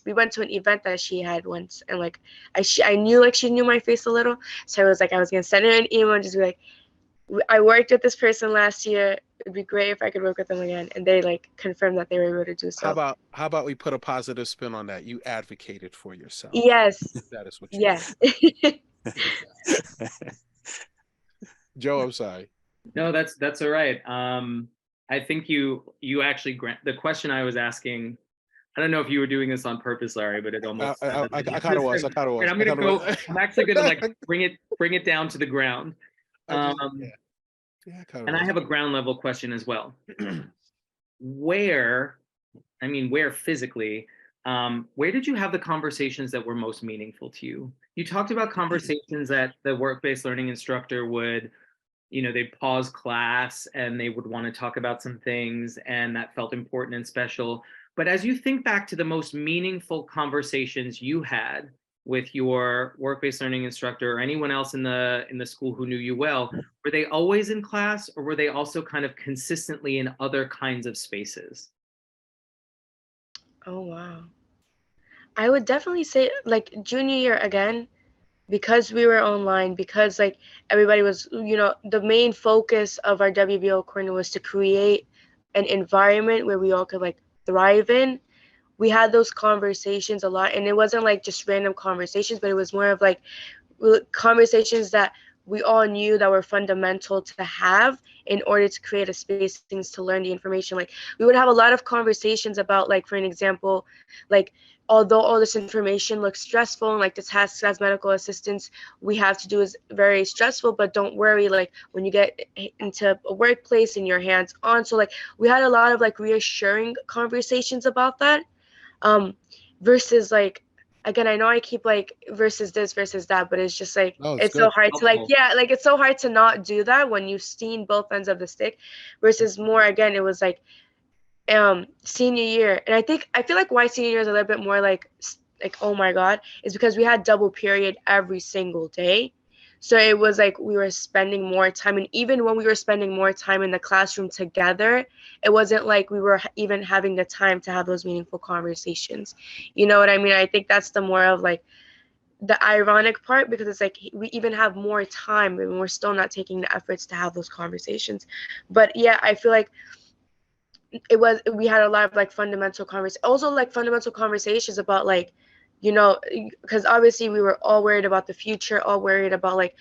we went to an event that she had once, and like I knew like she knew my face a little, so I was like, I was gonna send her an email and just be like, I worked with this person last year. It'd be great if I could work with them again. And they like confirmed that they were able to do How so. about how about we put a positive spin on that? You advocated for yourself. Yes. That is what you Yes. did. Joe, I'm sorry. No, that's all right. I think you actually grant the question I was asking. I don't know if you were doing this on purpose, Larry, but it almost sounded like I kind of was. I kind of Right, was. I'm I gonna kind of go. was. I'm actually gonna like bring it down to the ground. I just, yeah, yeah, I kind of And I was. have a ground level question as well. Where, I mean, where physically, where did you have the conversations that were most meaningful to you? You talked about conversations that the work-based learning instructor would, they'd pause class and they would want to talk about some things, and that felt important and special. But as you think back to the most meaningful conversations you had with your work-based learning instructor or anyone else in the school who knew you well, were they always in class, or were they also kind of consistently in other kinds of spaces? Oh wow. I would definitely say like junior year again, because we were online, because like everybody was, you know, the main focus of our WBO coordinator was to create an environment where we all could like thrive in. We had those conversations a lot, and it wasn't like just random conversations, but it was more of like conversations that we all knew that were fundamental to have in order to create a space to learn the information. Like we would have a lot of conversations about, like, for an example, like, although all this information looks stressful and like the tasks as medical assistants we have to do is very stressful, but don't worry, like when you get into a workplace and your hands on. So like we had a lot of like reassuring conversations about that, um versus like, again, I know I keep like versus this versus that, but it's just like No, it's it's so good. hard to like, Helpful. yeah, like it's so hard to not do that when you've seen both ends of the stick. Versus more, again, it was like senior year, and I feel like why senior year is a little bit more like oh my god, is because we had double period every single day. So it was like we were spending more time, and even when we were spending more time in the classroom together, it wasn't like we were even having the time to have those meaningful conversations. You know what I mean? I think that's the more of like the ironic part, because it's like we even have more time and we're still not taking the efforts to have those conversations. But yeah, I feel like we had a lot of like fundamental also like fundamental conversations about like, you know, because obviously we were all worried about the future, all worried about like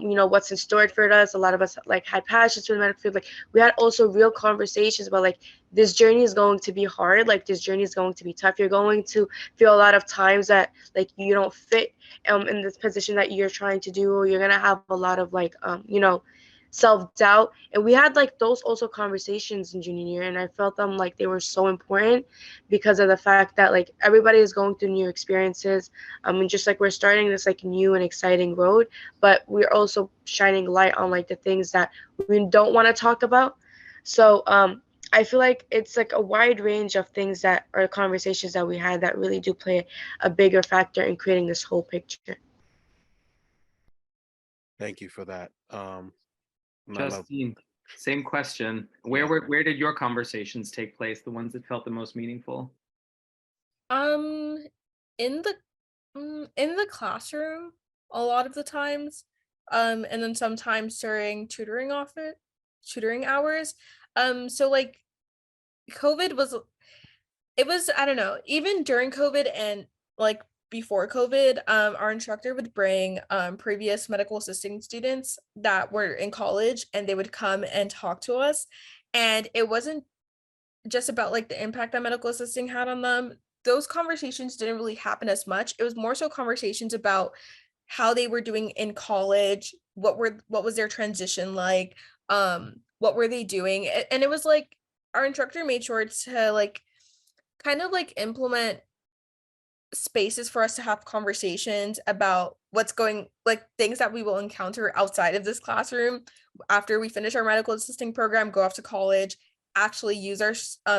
you know, what's in store for us. A lot of us like had passions for the medical field. Like we had also real conversations about like, this journey is going to be hard, like this journey is going to be tough. You're going to feel a lot of times that like you don't fit in this position that you're trying to do, or you're gonna have a lot of like you know, self-doubt. And we had like those also conversations in junior year, and I felt them like they were so important because of the fact that like everybody is going through new experiences. I mean, just like we're starting this like new and exciting road, but we're also shining light on like the things that we don't want to talk about. So I feel like it's like a wide range of things that are conversations that we had that really do play a bigger factor in creating this whole picture. Thank you for that. And I love, Justine, same question. yeah. Where did your conversations take place? The ones that felt the most meaningful? Um, in the in the classroom a lot of the times, and then sometimes during tutoring hours. So like COVID was it was, I don't know, even during COVID and like before COVID, our instructor would bring previous medical assisting students that were in college, and they would come and talk to us. And it wasn't just about like the impact that medical assisting had on them. Those conversations didn't really happen as much. It was more so conversations about how they were doing in college, what was their transition like, what were they doing. And it was like our instructor made sure to like kind of like implement spaces for us to have conversations about what's going, like things that we will encounter outside of this classroom after we finish our medical assisting program, go off to college, actually use our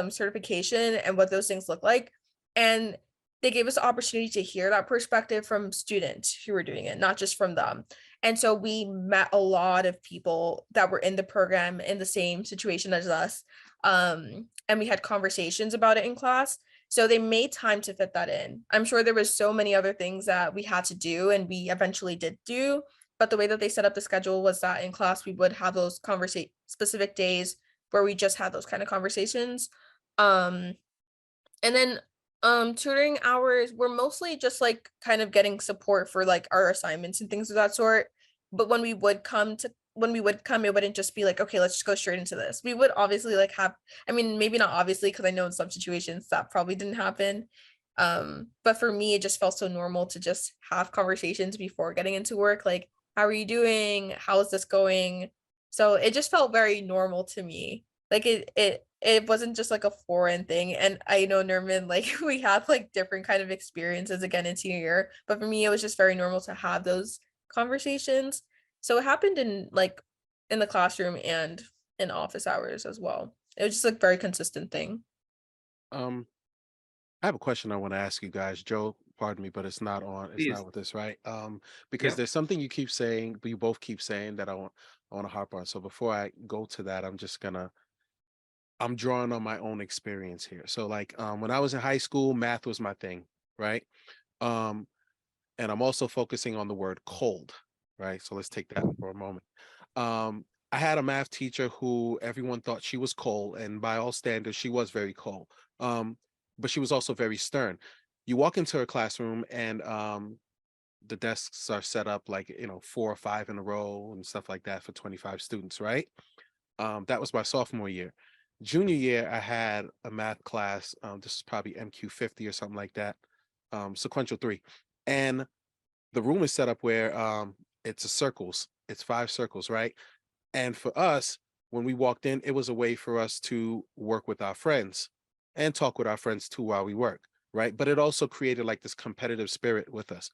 certification and what those things look like. And they gave us the opportunity to hear that perspective from students who were doing it, not just from them. And so we met a lot of people that were in the program in the same situation as us, and we had conversations about it in class. So they made time to fit that in. I'm sure there was so many other things that we had to do and we eventually did do, but the way that they set up the schedule was that in class we would have those specific days where we just had those kind of conversations. Um and then tutoring hours were mostly just like kind of getting support for like our assignments and things of that sort. But when we would come, it wouldn't just be like, okay, let's just go straight into this. We would obviously like have, I mean, maybe not obviously, because I know in some situations that probably didn't happen. But for me, it just felt so normal to just have conversations before getting into work, like, how are you doing? How is this going? So it just felt very normal to me. Like it wasn't just like a foreign thing. And I know, Nerman, like we have like different kind of experiences again in senior year, but for me it was just very normal to have those conversations. So it happened in like in the classroom and in office hours as well. It was just like very consistent thing. Um, I have a question I want to ask you guys. Joe, pardon me, but it's Please. not with this, right? Because Yep. there's something you keep saying, you both keep saying that I want to harp on. So before I go to that, I'm drawing on my own experience here. So like when I was in high school, math was my thing, right? Um, and I'm also focusing on the word cold, right? So let's take that for a moment. Um, I I had a math teacher who everyone thought she was cold, and by all standards, she was very cold. But she was also very stern. You walk into her classroom, and the desks are set up like, 4 or 5 in a row and stuff like that for 25 students, right? That was my sophomore year. Junior year, I had a math class. This is probably MQ50 or something like that, sequential 3. And the room is set up where it's a circles, it's 5 circles, right? And for us, when we walked in, it was a way for us to work with our friends and talk with our friends too while we work, right? But it also created like this competitive spirit with us.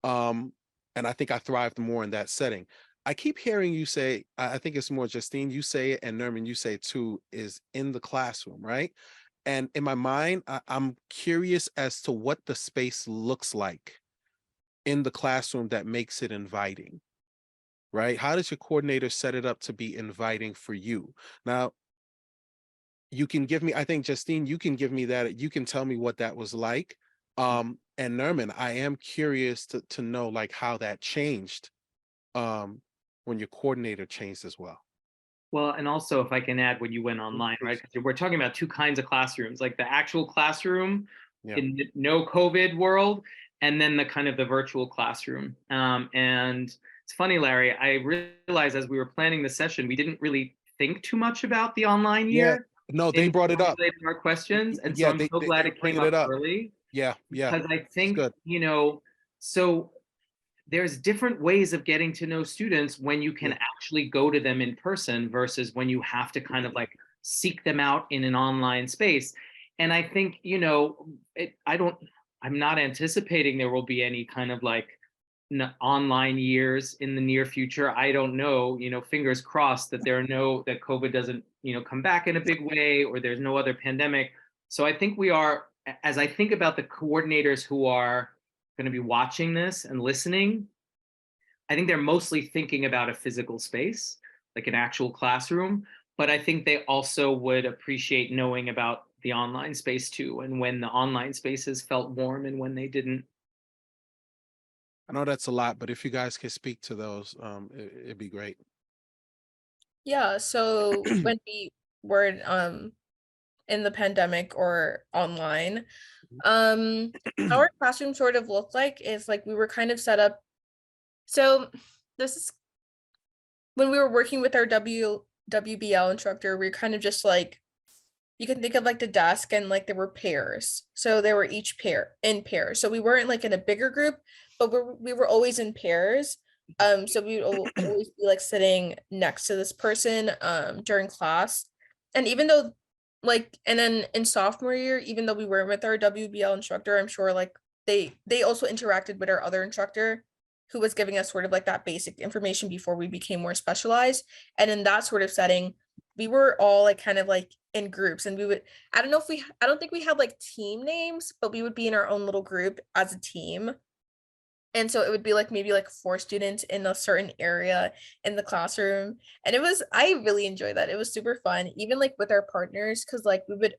Um, and I think I thrived more in that setting. I keep hearing you say, I think it's more Justine, you say it, and Nerman, you say it too, is in the classroom, right? And in my mind, I'm curious as to what the space looks like in the classroom that makes it inviting, right? How does your coordinator set it up to be inviting for you? Now, you can give me, I think, Justine, you can give me that. You can tell me what that was like. And Nerman, I am curious to know like how that changed when your coordinator changed as well. Well, and also if I can add when you went online, right? 'Cause we're talking about two kinds of classrooms, like the actual classroom Yeah. in the no COVID world, and then the kind of the virtual classroom. And it's funny, Larry, I realized as we were planning the session, we didn't really think too much about the online Yeah. year No, they brought it up. in our questions. And so Yeah, I'm so glad they were it came bringing it up up. early Yeah, yeah. because I It's think, good. so there's different ways of getting to know students when you can Yeah. actually go to them in person versus when you have to kind of like seek them out in an online space. And I think, I'm not anticipating there will be any kind of like online years in the near future. I don't know, fingers crossed that that COVID doesn't, come back in a big way, or there's no other pandemic. So I think as I think about the coordinators who are going to be watching this and listening, I think they're mostly thinking about a physical space, like an actual classroom. But I think they also would appreciate knowing about the online space too, and when the online spaces felt warm and when they didn't. I know that's a lot, but if you guys could speak to those, it'd be great. Yeah, so when we were in the pandemic or online, our classroom sort of looked like is like we were kind of set up. So this is when we were working with our WBL instructor, we were kind of just like, you can think of like the desk and like there were pairs. So they were each pair in pairs. So we weren't like in a bigger group, but we were always in pairs. So we would always be like sitting next to this person during class. And even though and then in sophomore year, even though we weren't with our WBL instructor, I'm sure like they also interacted with our other instructor who was giving us sort of like that basic information before we became more specialized. And in that sort of setting, we were all like kind of like in groups, and we would, I don't think we had like team names, but we would be in our own little group as a team. And so it would be like maybe like 4 students in a certain area in the classroom. And I really enjoyed that. It was super fun, even like with our partners, because like we would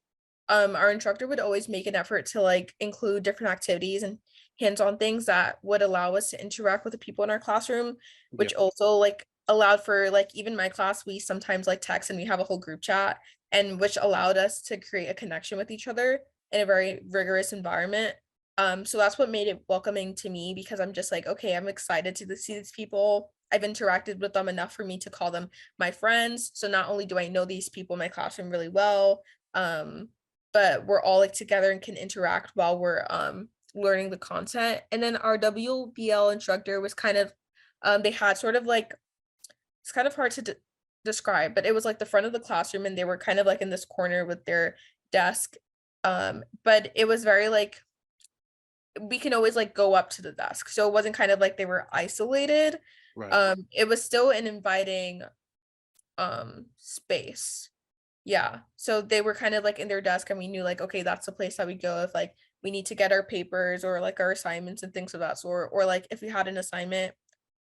our instructor would always make an effort to like include different activities and hands-on things that would allow us to interact with the people in our classroom, which also like allowed for like even my class, we sometimes like text and we have a whole group chat, and which allowed us to create a connection with each other in a very rigorous environment. So that's what made it welcoming to me, because I'm just like, okay, I'm excited to see these people. I've interacted with them enough for me to call them my friends. So not only do I know these people in my classroom really well, but we're all like together and can interact while we're learning the content. And then our WBL instructor was kind of they had sort of like, it's kind of hard to describe, but it was like the front of the classroom, and they were kind of like in this corner with their desk. But it was very like, we can always like go up to the desk. So it wasn't kind of like they were isolated. Right. It was still an inviting space. Yeah. So they were kind of like in their desk, and we knew like, okay, that's the place that we go if like we need to get our papers or like our assignments and things of that sort. Or like if we had an assignment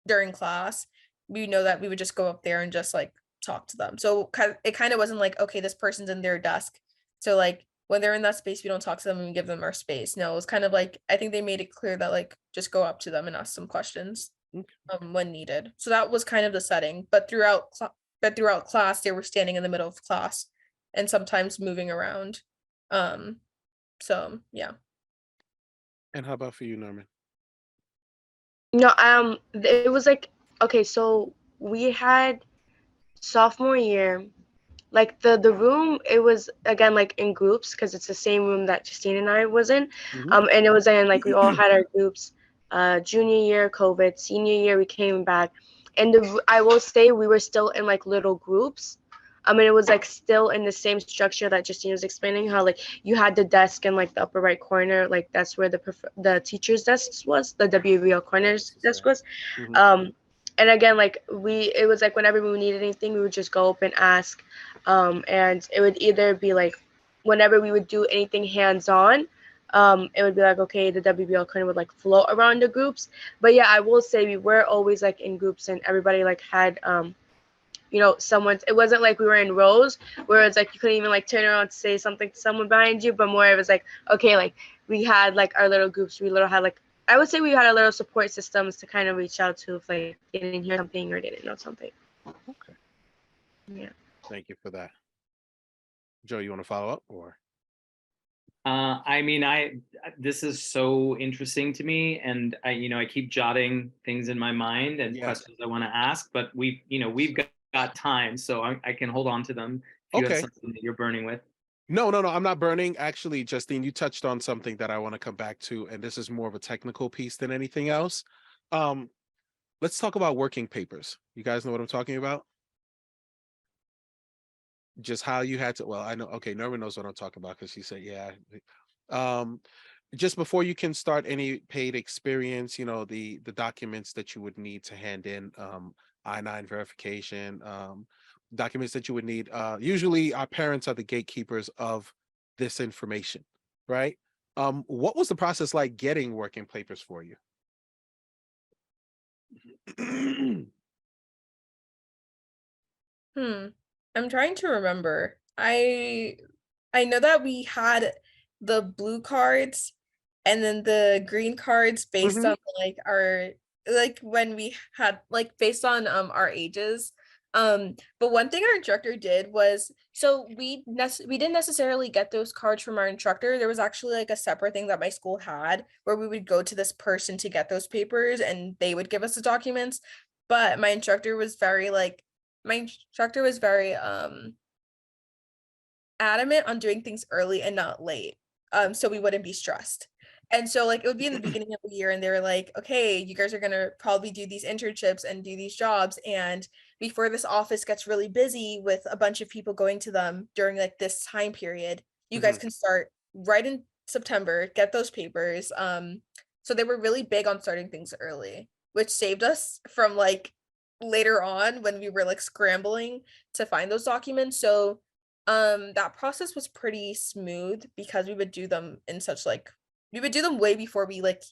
during class, we know that we would just go up there and just like talk to them. So it kind of wasn't like, okay, this person's in their desk, so like when they're in that space, we don't talk to them and give them our space. No, it was kind of like, I think they made it clear that like just go up to them and ask some questions when needed. So that was kind of the setting. But but throughout class they were standing in the middle of class and sometimes moving around. So yeah. And how about for you, Norman? No, it was like, okay, so we had sophomore year, like the room, it was again like in groups because it's the same room that Justine and I was in. And it was in like we all had our groups. Junior year, COVID, senior year, we came back, and I will say we were still in like little groups. I mean, it was like still in the same structure that Justine was explaining, how like you had the desk in like the upper right corner, like that's where the teacher's desk was, the WBL corner's desk was. And again, like it was like whenever we needed anything, we would just go up and ask. And it would either be like whenever we would do anything hands-on, it would be like, okay, the WBL corner would like float around the groups. But yeah, I will say we were always like in groups, and everybody like had someone. It wasn't like we were in rows where it's like you couldn't even like turn around to say something to someone behind you, but more it was like, okay, like we had like our little groups. We little had like, I would say we had a little support systems to kind of reach out to if like didn't hear something or didn't know something. Okay. Yeah. Thank you for that. Joe, you want to follow up or? I mean, this is so interesting to me, and I keep jotting things in my mind and questions I want to ask, but we've got time, so I can hold on to them if you have something that you're burning with. No, I'm not burning. Actually, Justine, you touched on something that I want to come back to, and this is more of a technical piece than anything else. Let's talk about working papers. You guys know what I'm talking about? Just how you had to, well, I know, okay, Norman knows what I'm talking about because she said, yeah. Just before you can start any paid experience, the documents that you would need to hand in, I-9 verification, documents that you would need. Usually our parents are the gatekeepers of this information, right? What was the process like getting working papers for you? I'm trying to remember. I know that we had the blue cards and then the green cards based on like our, like when we had like based on our ages. But one thing our instructor did was, so we didn't necessarily get those cards from our instructor. There was actually like a separate thing that my school had where we would go to this person to get those papers and they would give us the documents. But my instructor was very adamant on doing things early and not late, so we wouldn't be stressed. And so like it would be in the beginning of the year and they were like, okay, you guys are gonna probably do these internships and do these jobs, and before this office gets really busy with a bunch of people going to them during like this time period, you guys can start right in September, get those papers. So they were really big on starting things early, which saved us from like later on when we were like scrambling to find those documents. So that process was pretty smooth because we would do them in such like, we would do them way before we like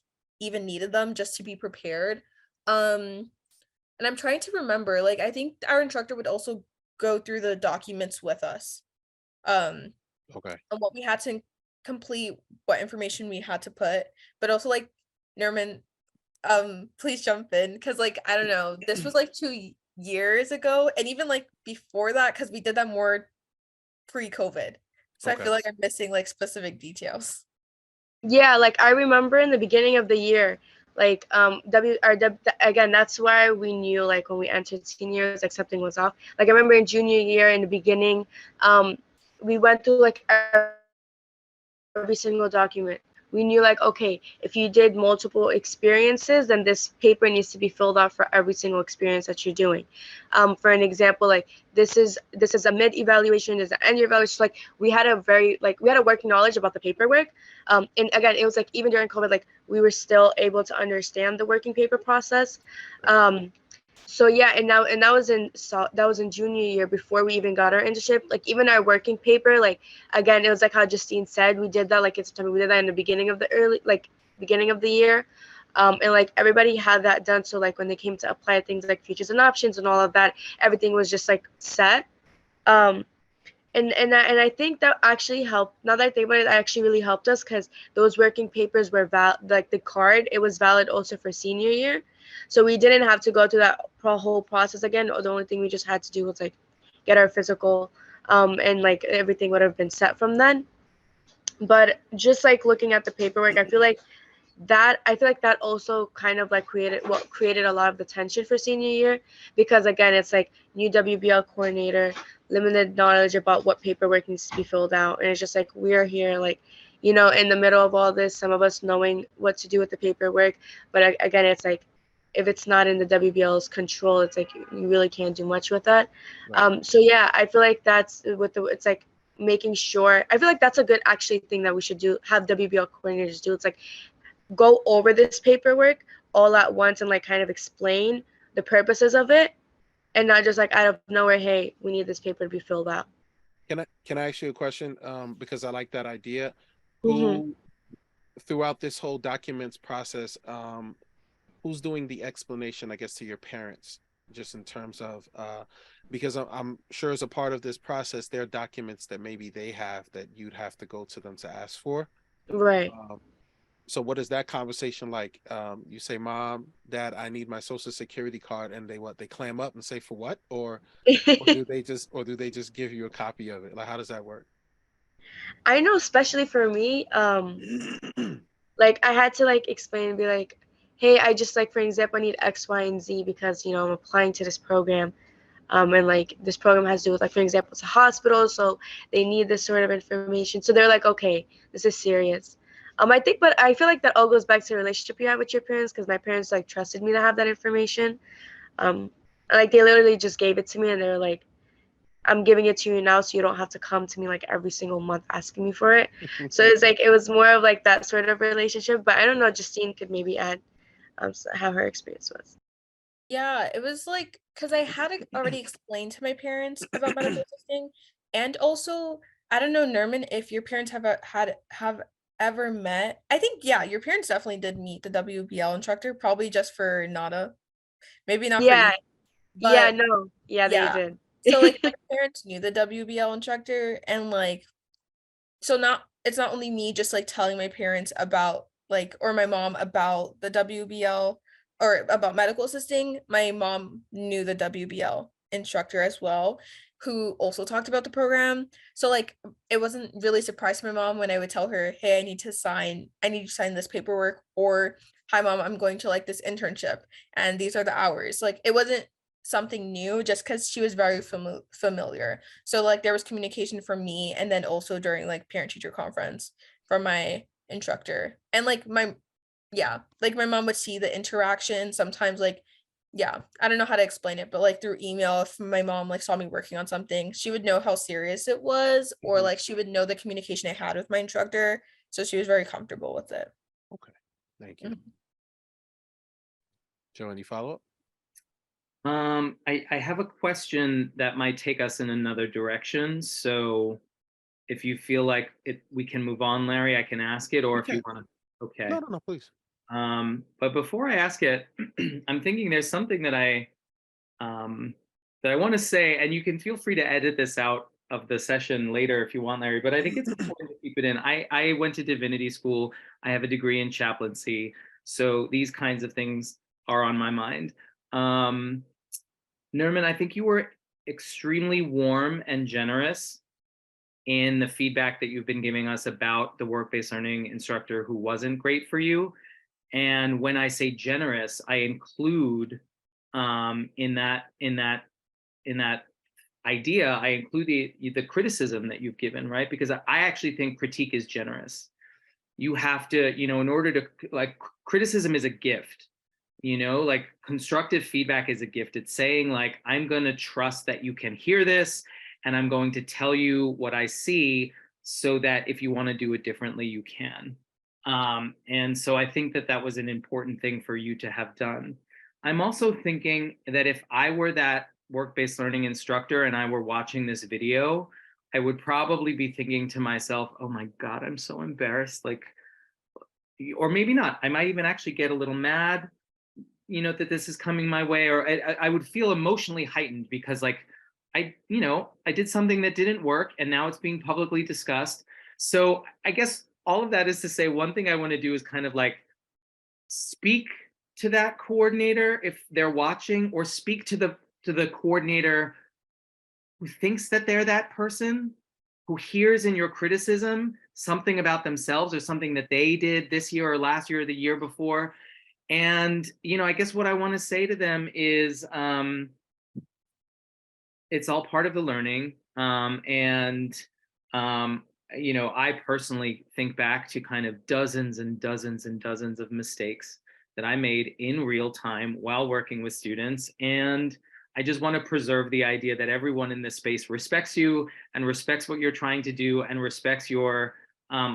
even needed them just to be prepared. And I'm trying to remember, like I think our instructor would also go through the documents with us. Okay. And what we had to complete, what information we had to put, but also like Norman, please jump in because like I don't know, this was like 2 years ago, and even like before that, because we did that more pre-COVID. So I feel like I'm missing like specific details. Yeah, like I remember in the beginning of the year, like again, that's why we knew like when we entered senior years, like something was off. Like I remember in junior year in the beginning, we went through like every single document. We knew like, okay, if you did multiple experiences, then this paper needs to be filled out for every single experience that you're doing. For an example, like this is a mid evaluation, there's an end year evaluation. Like we had a working knowledge about the paperwork. And again, it was like even during COVID, like we were still able to understand the working paper process. So yeah, and that was in junior year before we even got our internship. Like even our working paper, like again, it was like how Justine said, we did that like in September. We did that in the beginning of the year, and like everybody had that done. So like when they came to apply things like features and options and all of that, everything was just like set. And I think that actually helped. Now that I think about it, that actually really helped us because those working papers were like the card, it was valid also for senior year. So we didn't have to go through that whole process again. The only thing we just had to do was like get our physical, and like everything would have been set from then. But just like looking at the paperwork, I feel like that also kind of like created a lot of the tension for senior year, because again, it's like new WBL coordinator, limited knowledge about what paperwork needs to be filled out, and it's just like we are here like, in the middle of all this, some of us knowing what to do with the paperwork, but again, it's like if it's not in the WBL's control, it's like you really can't do much with that. Right. So yeah, I feel like it's like making sure. I feel like that's a good actually thing that we should do. Have WBL coordinators do. It's like go over this paperwork all at once and like kind of explain the purposes of it, and not just like out of nowhere, hey, we need this paper to be filled out. Can I ask you a question? Because I like that idea. Mm-hmm. Who throughout this whole documents process, who's doing the explanation, I guess, to your parents, just in terms of because I'm sure as a part of this process, there are documents that maybe they have that you'd have to go to them to ask for. Right. So what is that conversation like? You say, Mom, Dad, I need my social security card, and they clam up and say, for what? Or do they just give you a copy of it? Like, how does that work? I know, especially for me, like I had to like explain and be like, hey, I just like, for example, I need X, Y, and Z because I'm applying to this program. And like this program has to do with, like, for example, it's a hospital, so they need this sort of information. So they're like, okay, this is serious. But I feel like that all goes back to the relationship you have with your parents, because my parents like trusted me to have that information. Um, like they literally just gave it to me, and they're like, I'm giving it to you now, so you don't have to come to me like every single month asking me for it. So it's like it was more of like that sort of relationship. But I don't know, Justine could maybe add how her experience was. Yeah, it was like because I had already explained to my parents about medical assisting, and also I don't know, Nerman, if your parents have ever met. I think yeah, your parents definitely did meet the WBL instructor, probably just for Nada, maybe not for Yeah, you, yeah, but no, yeah, they yeah. did. So like my parents knew the WBL instructor, and like so not it's not only me just like telling my parents about like or my mom about the WBL or about medical assisting. My mom knew the WBL instructor as well, who also talked about the program. So like it wasn't really surprised to my mom when I would tell her, hey, I need to sign this paperwork, or hi mom, I'm going to like this internship and these are the hours. Like it wasn't something new just because she was very familiar. So like there was communication from me, and then also during like parent teacher conference from my instructor. And like like my mom would see the interaction sometimes, like yeah, I don't know how to explain it, but like through email, if my mom like saw me working on something, she would know how serious it was, or Mhm. like she would know the communication I had with my instructor. So she was very comfortable with it. Okay, thank you. Mhm. Joe, any follow-up? I have a question that might take us in another direction. So if you feel like we can move on, Larry, I can ask it, or if Okay. you want to, No, okay. no, no, please. But before I ask it, I'm thinking there's something um, that I want to say, and you can feel free to edit this out of the session later if you want, Larry, but I think it's important to keep it in. I went to divinity school. I have a degree in chaplaincy. So these kinds of things are on my mind. Nerman, I think you were extremely warm and generous in the feedback that you've been giving us about the work-based learning instructor who wasn't great for you. And when I say generous, I include in that idea, I include the criticism that you've given, right? Because I actually think critique is generous. You have to, in order to like criticism is a gift, like constructive feedback is a gift. It's saying like, I'm going to trust that you can hear this, and I'm going to tell you what I see so that if you want to do it differently, you can. And so I think that was an important thing for you to have done. I'm also thinking that if I were that work-based learning instructor and I were watching this video, I would probably be thinking to myself, oh my God, I'm so embarrassed. Like, or maybe not. I might even actually get a little mad, that this is coming my way, or I would feel emotionally heightened because like, I did something that didn't work and now it's being publicly discussed. So I guess all of that is to say, one thing I want to do is kind of like speak to that coordinator if they're watching, or speak to the coordinator who thinks that they're that person, who hears in your criticism something about themselves or something that they did this year or last year or the year before. And, I guess what I want to say to them is it's all part of the learning. I personally think back to kind of dozens and dozens and dozens of mistakes that I made in real time while working with students. And I just want to preserve the idea that everyone in this space respects you and respects what you're trying to do and respects your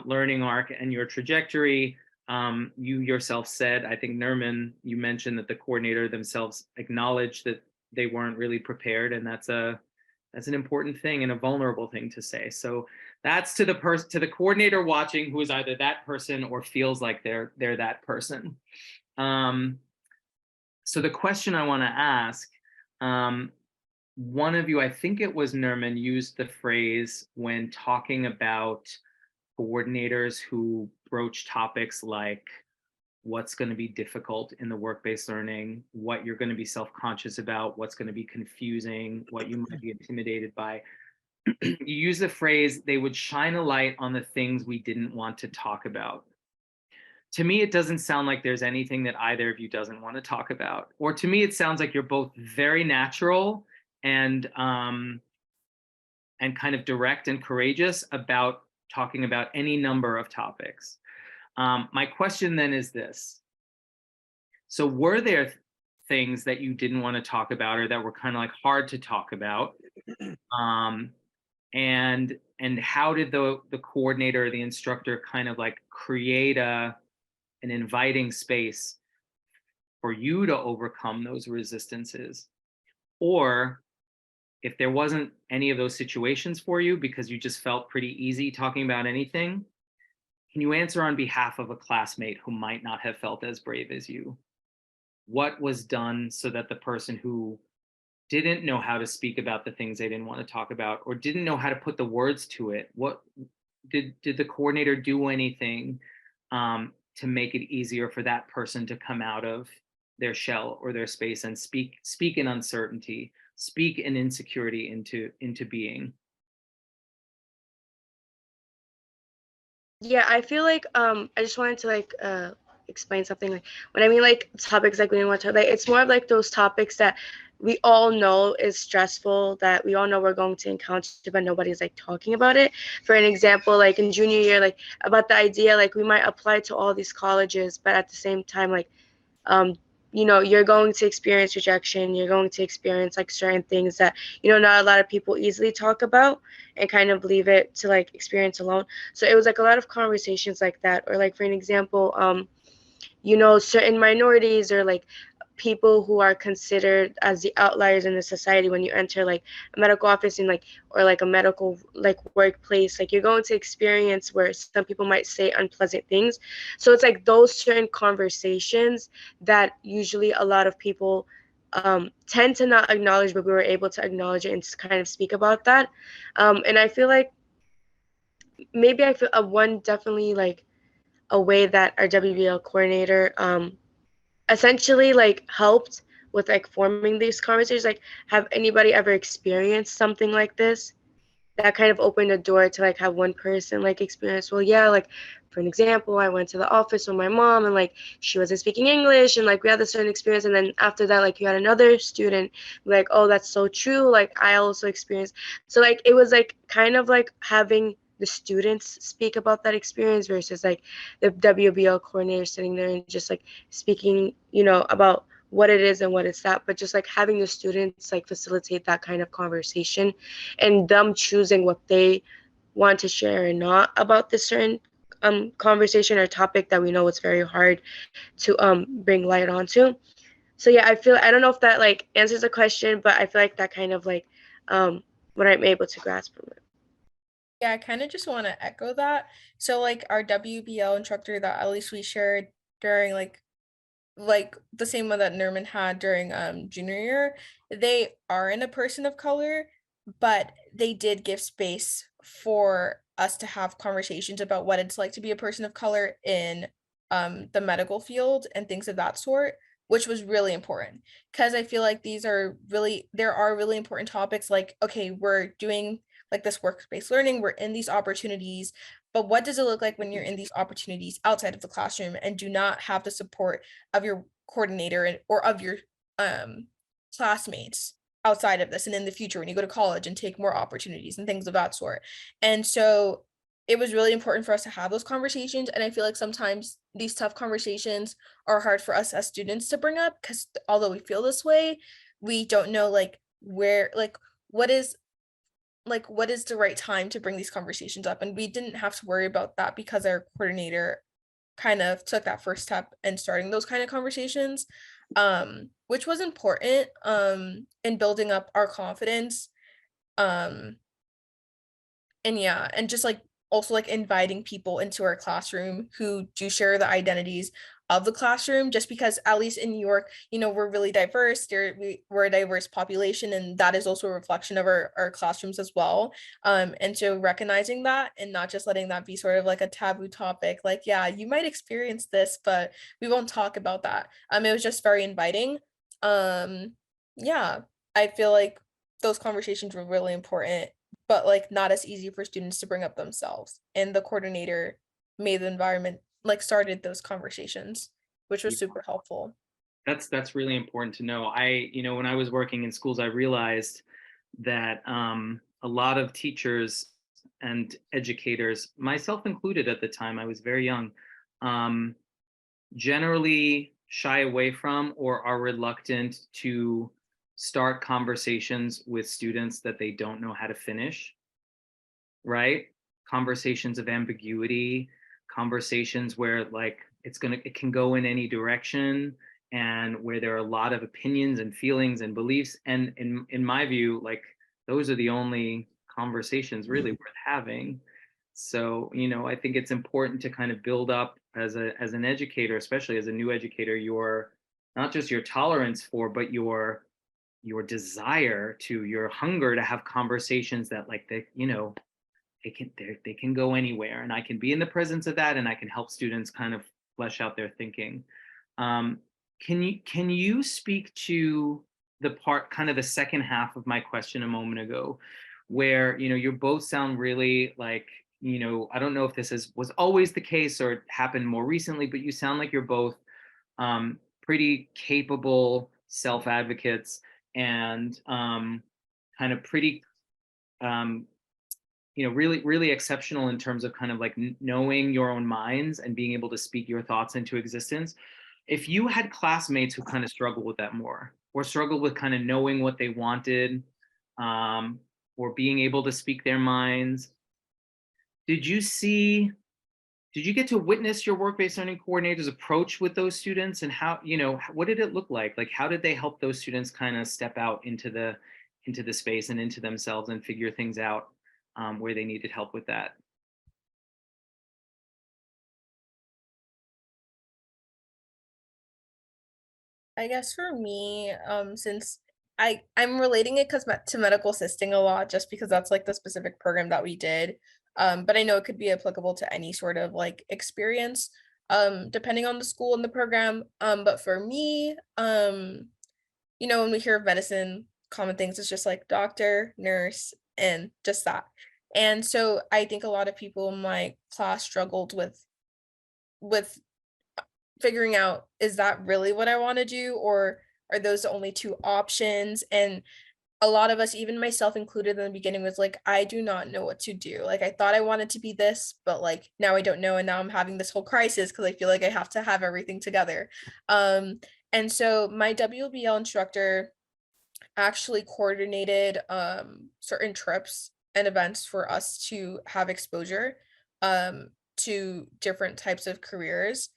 learning arc and your trajectory. You yourself said, I think, Nerman, you mentioned that the coordinator themselves acknowledged that they weren't really prepared, and that's an important thing and a vulnerable thing to say. So that's to the coordinator watching, who is either that person or feels like they're that person. So the question I want to ask, one of you, I think it was Nerman, used the phrase when talking about coordinators who broach topics like what's going to be difficult in the work-based learning, what you're going to be self-conscious about, what's going to be confusing, what you might be intimidated by. You use the phrase, they would shine a light on the things we didn't want to talk about. To me, it doesn't sound like there's anything that either of you doesn't want to talk about. Or to me, it sounds like you're both very natural and kind of direct and courageous about talking about any number of topics. My question then is this. So were there things that you didn't want to talk about or that were kind of like hard to talk about? And how did the coordinator or the instructor kind of like create an inviting space for you to overcome those resistances? Or if there wasn't any of those situations for you because you just felt pretty easy talking about anything, can you answer on behalf of a classmate who might not have felt as brave as you? What was done so that the person who didn't know how to speak about the things they didn't want to talk about or didn't know how to put the words to it, what did the coordinator do anything to make it easier for that person to come out of their shell or their space and speak in uncertainty, speak in insecurity into being? Yeah, I feel like I just wanted to like explain something. Like when I mean like topics like we didn't want to talk, like it's more of like those topics that we all know is stressful, that we all know we're going to encounter, but nobody's like talking about it. For an example, like in junior year, like about the idea like we might apply to all these colleges, but at the same time, like you're going to experience rejection, you're going to experience like certain things that not a lot of people easily talk about and kind of leave it to like experience alone. So it was like a lot of conversations like that. Or like for an example, certain minorities or like people who are considered as the outliers in the society, when you enter like a medical office and like or like a medical like workplace, like you're going to experience where some people might say unpleasant things. So it's like those certain conversations that usually a lot of people tend to not acknowledge, but we were able to acknowledge it and kind of speak about that. And I feel like maybe I feel one definitely like a way that our WBL coordinator essentially like helped with like forming these conversations. Like, have anybody ever experienced something like this that kind of opened a door to like have one person like experience, well, yeah, like for an example, I went to the office with my mom and like she wasn't speaking English and like we had a certain experience, and then after that like you had another student like, oh, that's so true, like I also experienced. So like it was like kind of like having the students speak about that experience versus like the WBL coordinator sitting there and just like speaking, about what it is and what it's not, but just like having the students like facilitate that kind of conversation and them choosing what they want to share and not about this certain conversation or topic that we know it's very hard to bring light onto. So yeah, I don't know if that like answers the question, but I feel like that kind of like what I'm able to grasp from it. Yeah, I kind of just want to echo that. So like our WBL instructor that at least we shared during like the same one that Nerman had during junior year, they aren't a person of color, but they did give space for us to have conversations about what it's like to be a person of color in the medical field and things of that sort. which was really important because I feel like there are really important topics like, okay, we're doing like this work-based learning, we're in these opportunities, but what does it look like when you're in these opportunities outside of the classroom and do not have the support of your coordinator or of your classmates outside of this and in the future when you go to college and take more opportunities and things of that sort. And so it was really important for us to have those conversations. And I feel like sometimes these tough conversations are hard for us as students to bring up because although we feel this way, we don't know like where, what is the right time to bring these conversations up. And we didn't have to worry about that because our coordinator kind of took that first step in starting those kind of conversations, which was important in building up our confidence. Um, and yeah, and just like also like inviting people into our classroom who do share the identities of the classroom, just because at least in New York, we're really diverse. We're a diverse population, and that is also a reflection of our classrooms as well. And so recognizing that and not just letting that be sort of like a taboo topic, like, yeah, you might experience this, but we won't talk about that. It was just very inviting. Yeah, I feel like those conversations were really important, but like not as easy for students to bring up themselves. And the coordinator made the environment like started those conversations, which was super helpful. That's really important to know. When I was working in schools, I realized that a lot of teachers and educators, myself included at the time, I was very young, generally shy away from or are reluctant to start conversations with students that they don't know how to finish, right? Conversations of ambiguity, conversations where like it can go in any direction, and where there are a lot of opinions and feelings and beliefs. And in my view, like those are the only conversations really worth having. So, I think it's important to kind of build up as an educator, especially as a new educator, your not just your tolerance for, but your desire to, your hunger to have conversations that like they can go anywhere, and I can be in the presence of that, and I can help students kind of flesh out their thinking. Can you speak to the part, kind of the second half of my question a moment ago, where you both sound really like, I don't know if this was always the case or happened more recently, but you sound like you're both pretty capable self-advocates and kind of pretty really, really exceptional in terms of kind of like knowing your own minds and being able to speak your thoughts into existence. If you had classmates who kind of struggle with that more, or struggle with kind of knowing what they wanted, or being able to speak their minds, did you get to witness your work-based learning coordinators approach with those students, and how, what did it look like? Like, how did they help those students kind of step out into the space and into themselves and figure things out where they needed help with that? I guess for me, since I'm relating it to medical assisting a lot, just because that's like the specific program that we did. But I know it could be applicable to any sort of like experience, depending on the school and the program. But for me, when we hear of medicine, common things is just like doctor, nurse, and just that. And so I think a lot of people in my class struggled with figuring out, is that really what I want to do, or are those the only two options? And a lot of us, even myself included in the beginning, was like, I do not know what to do. Like, I thought I wanted to be this, but like now I don't know, and now I'm having this whole crisis because I feel like I have to have everything together. And so my WBL instructor actually coordinated certain trips and events for us to have exposure to different types of careers.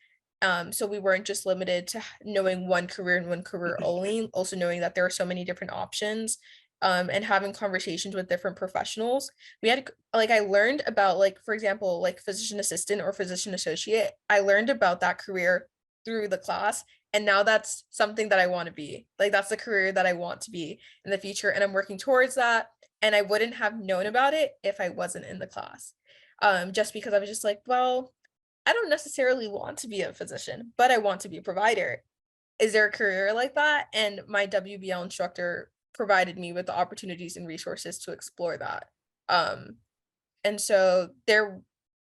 So we weren't just limited to knowing one career and one career only, also knowing that there are so many different options, and having conversations with different professionals. We had like, I learned about, like, for example, like physician assistant or physician associate. I learned about that career through the class, and now that's something that I want to be. Like, that's the career that I want to be in the future, and I'm working towards that. And I wouldn't have known about it if I wasn't in the class. Just because I was just like, well, I don't necessarily want to be a physician, but I want to be a provider. is there a career like that? And my WBL instructor provided me with the opportunities and resources to explore that. And so there,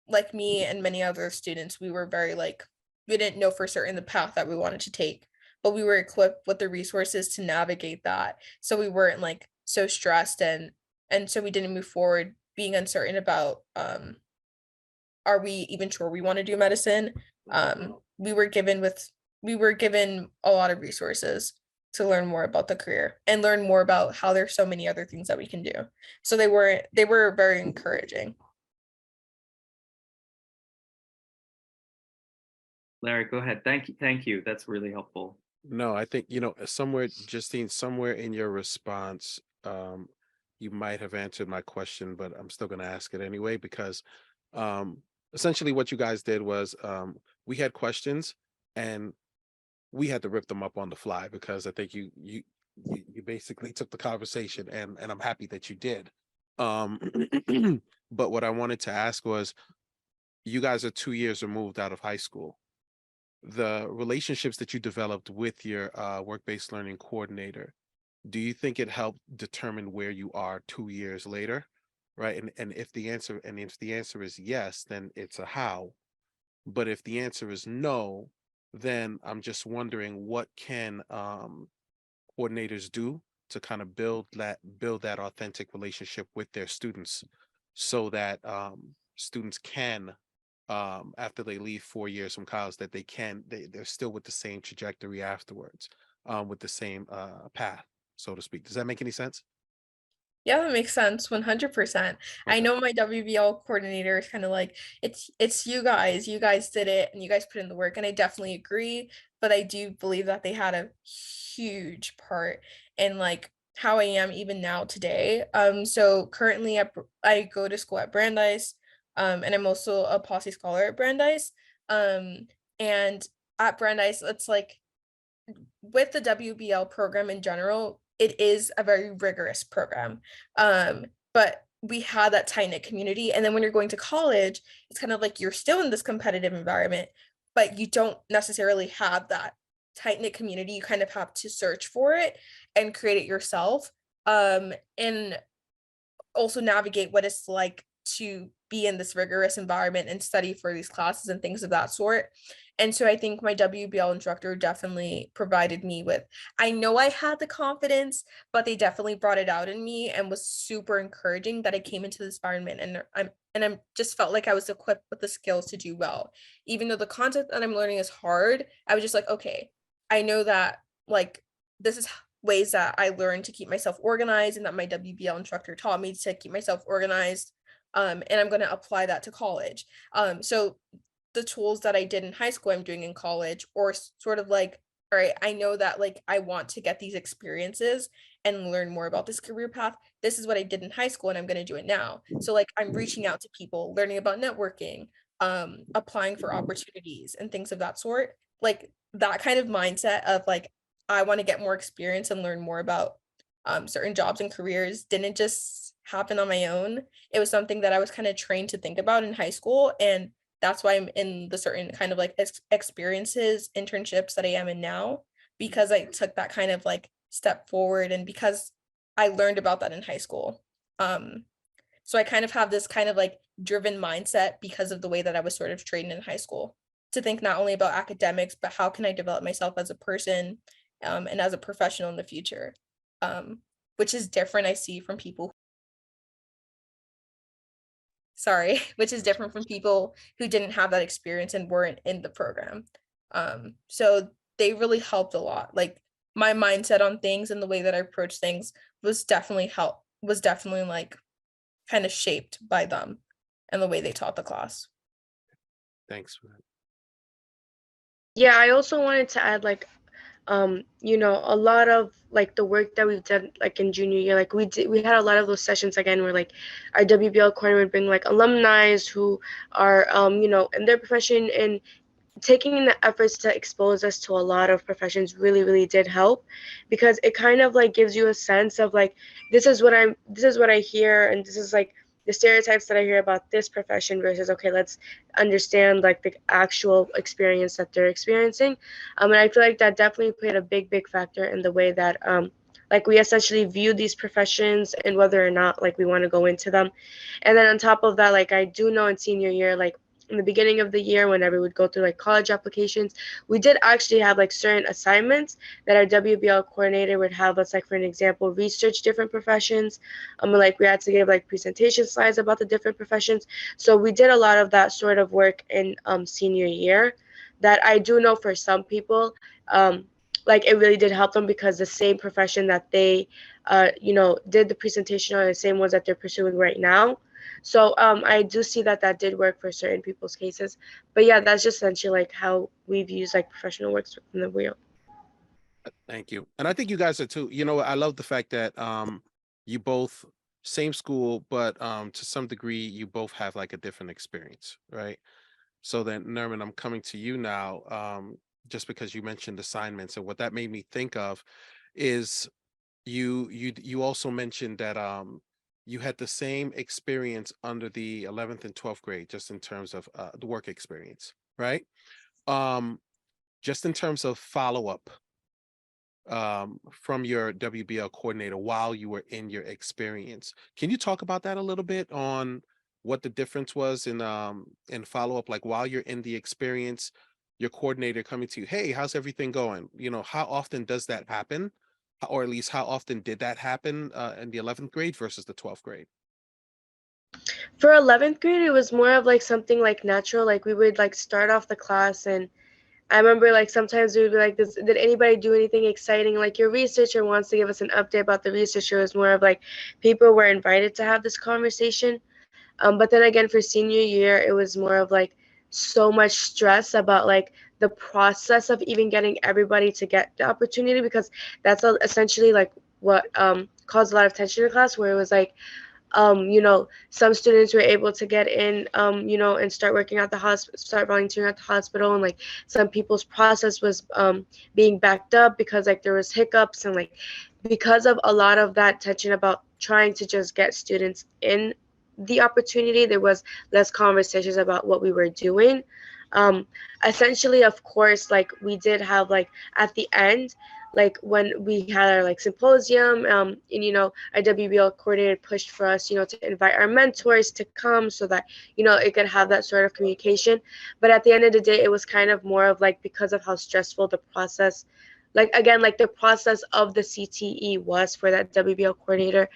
like me and many other students, we were very like, we didn't know for certain the path that we wanted to take, but we were equipped with the resources to navigate that. So we weren't like so stressed, and so we didn't move forward being uncertain about are we even sure we want to do medicine? We were given a lot of resources to learn more about the career and learn more about how there's so many other things that we can do. So they were very encouraging. Larry, go ahead. Thank you. That's really helpful. No, I think, somewhere, Justine, somewhere in your response, you might have answered my question, but I'm still going to ask it anyway, because um, essentially what you guys did was we had questions and we had to rip them up on the fly, because I think you basically took the conversation, and I'm happy that you did. Um, but what I wanted to ask was, you guys are 2 years removed out of high school. The relationships that you developed with your work-based learning coordinator, do you think it helped determine where you are 2 years later? Right. And if the answer is yes, then it's a how. But if the answer is no, then I'm just wondering, what can coordinators do to kind of build that authentic relationship with their students, so that students can, after they leave 4 years from college, that they're still with the same trajectory afterwards, with the same path, so to speak. Does that make any sense? Yeah, that makes sense. 100%. I Okay. know my WBL coordinator is kind of like, it's you guys. You guys did it and you guys put in the work. And I definitely agree. But I do believe that they had a huge part in like how I am even now today. So currently I go to school at Brandeis. And I'm also a Posse Scholar at Brandeis. And at Brandeis, it's like with the WBL program in general, it is a very rigorous program. But we had that tight knit community. And then when you're going to college, it's kind of like you're still in this competitive environment, but you don't necessarily have that tight knit community. You kind of have to search for it and create it yourself. And also navigate what it's like to be in this rigorous environment and study for these classes and things of that sort. And so I think my WBL instructor definitely provided me with, I know I had the confidence, but they definitely brought it out in me and was super encouraging that I came into this environment, and I'm just felt like I was equipped with the skills to do well. Even though the content that I'm learning is hard, I was just like, okay, I know that like this is ways that I learned to keep myself organized, and that my WBL instructor taught me to keep myself organized. And I'm going to apply that to college. So the tools that I did in high school, I'm doing in college, or sort of like, all right, I know that like I want to get these experiences and learn more about this career path. This is what I did in high school and I'm going to do it now. So like I'm reaching out to people, learning about networking, applying for opportunities and things of that sort. Like that kind of mindset of like, I want to get more experience and learn more about certain jobs and careers didn't just happen on my own. It was something that I was kind of trained to think about in high school. And that's why I'm in the certain kind of like experiences, internships that I am in now, because I took that kind of like step forward and because I learned about that in high school. So I kind of have this kind of like driven mindset because of the way that I was sort of trained in high school to think not only about academics, but how can I develop myself as a person, and as a professional in the future, which is different, I see, from people. Sorry, which is different from people who didn't have that experience and weren't in the program. So they really helped a lot. Like my mindset on things and the way that I approach things was definitely like kind of shaped by them and the way they taught the class. Thanks for that. Yeah, I also wanted to add like a lot of like the work that we've done like in junior year, like we had a lot of those sessions again where like our WBL coordinator would bring like alumni who are in their profession, and taking the efforts to expose us to a lot of professions really, really did help, because it kind of like gives you a sense of like, this is what I hear, and this the stereotypes that I hear about this profession versus, okay, let's understand like the actual experience that they're experiencing. And I feel like that definitely played a big factor in the way that like we essentially view these professions and whether or not like we want to go into them. And then on top of that, like I do know in senior year, like in the beginning of the year, whenever we would go through like college applications, we did actually have like certain assignments that our WBL coordinator would have us, like for an example, research different professions. Like we had to give like presentation slides about the different professions. So we did a lot of that sort of work in senior year that I do know for some people, like it really did help them because the same profession that they, did the presentation on, the same ones that they're pursuing right now. So I do see that that did work for certain people's cases. But yeah, that's just essentially like how we've used like professional works in the wheel. Thank you. And I think you guys are too. I love the fact that you both same school, but to some degree you both have like a different experience, right? So then, Nerman, I'm coming to you now, just because you mentioned assignments, and what that made me think of is you also mentioned that you had the same experience under the 11th and 12th grade, just in terms of the work experience, right? Um, just in terms of follow-up from your WBL coordinator while you were in your experience. Can you talk about that a little bit on what the difference was in follow-up, like while you're in the experience, your coordinator coming to you, hey, how's everything going? How often does that happen? Or at least how often did that happen in the 11th grade versus the 12th grade? For 11th grade, it was more of like something like natural. Like we would like start off the class, and I remember like sometimes we would be like, did anybody do anything exciting? Like your researcher wants to give us an update about the researcher. It was more of like people were invited to have this conversation. But then again, for senior year, it was more of like so much stress about like the process of even getting everybody to get the opportunity, because that's essentially like what caused a lot of tension in class, where it was like, some students were able to get in, and start working at the hospital, start volunteering at the hospital, and like some people's process was being backed up because like there was hiccups, and like because of a lot of that tension about trying to just get students in the opportunity, there was less conversations about what we were doing. Um, Essentially, of course, like we did have like at the end, like when we had our like symposium, and our WBL coordinator pushed for us, to invite our mentors to come so that it could have that sort of communication. But at the end of the day, it was kind of more of like, because of how stressful the process, like again, like the process of the CTE was for that WBL coordinator,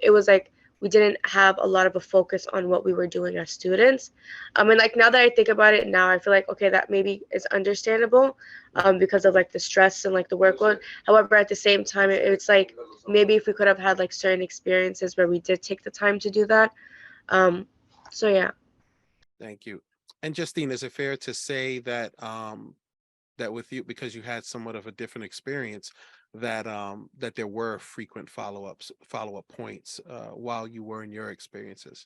it was like we didn't have a lot of a focus on what we were doing as students. And like now that I think about it now, I feel like, okay, that maybe is understandable, because of like the stress and like the workload. However, at the same time, it's like maybe if we could have had like certain experiences where we did take the time to do that. So yeah. Thank you. And Justine, is it fair to say that that with you, because you had somewhat of a different experience, that that there were frequent follow-up points while you were in your experiences?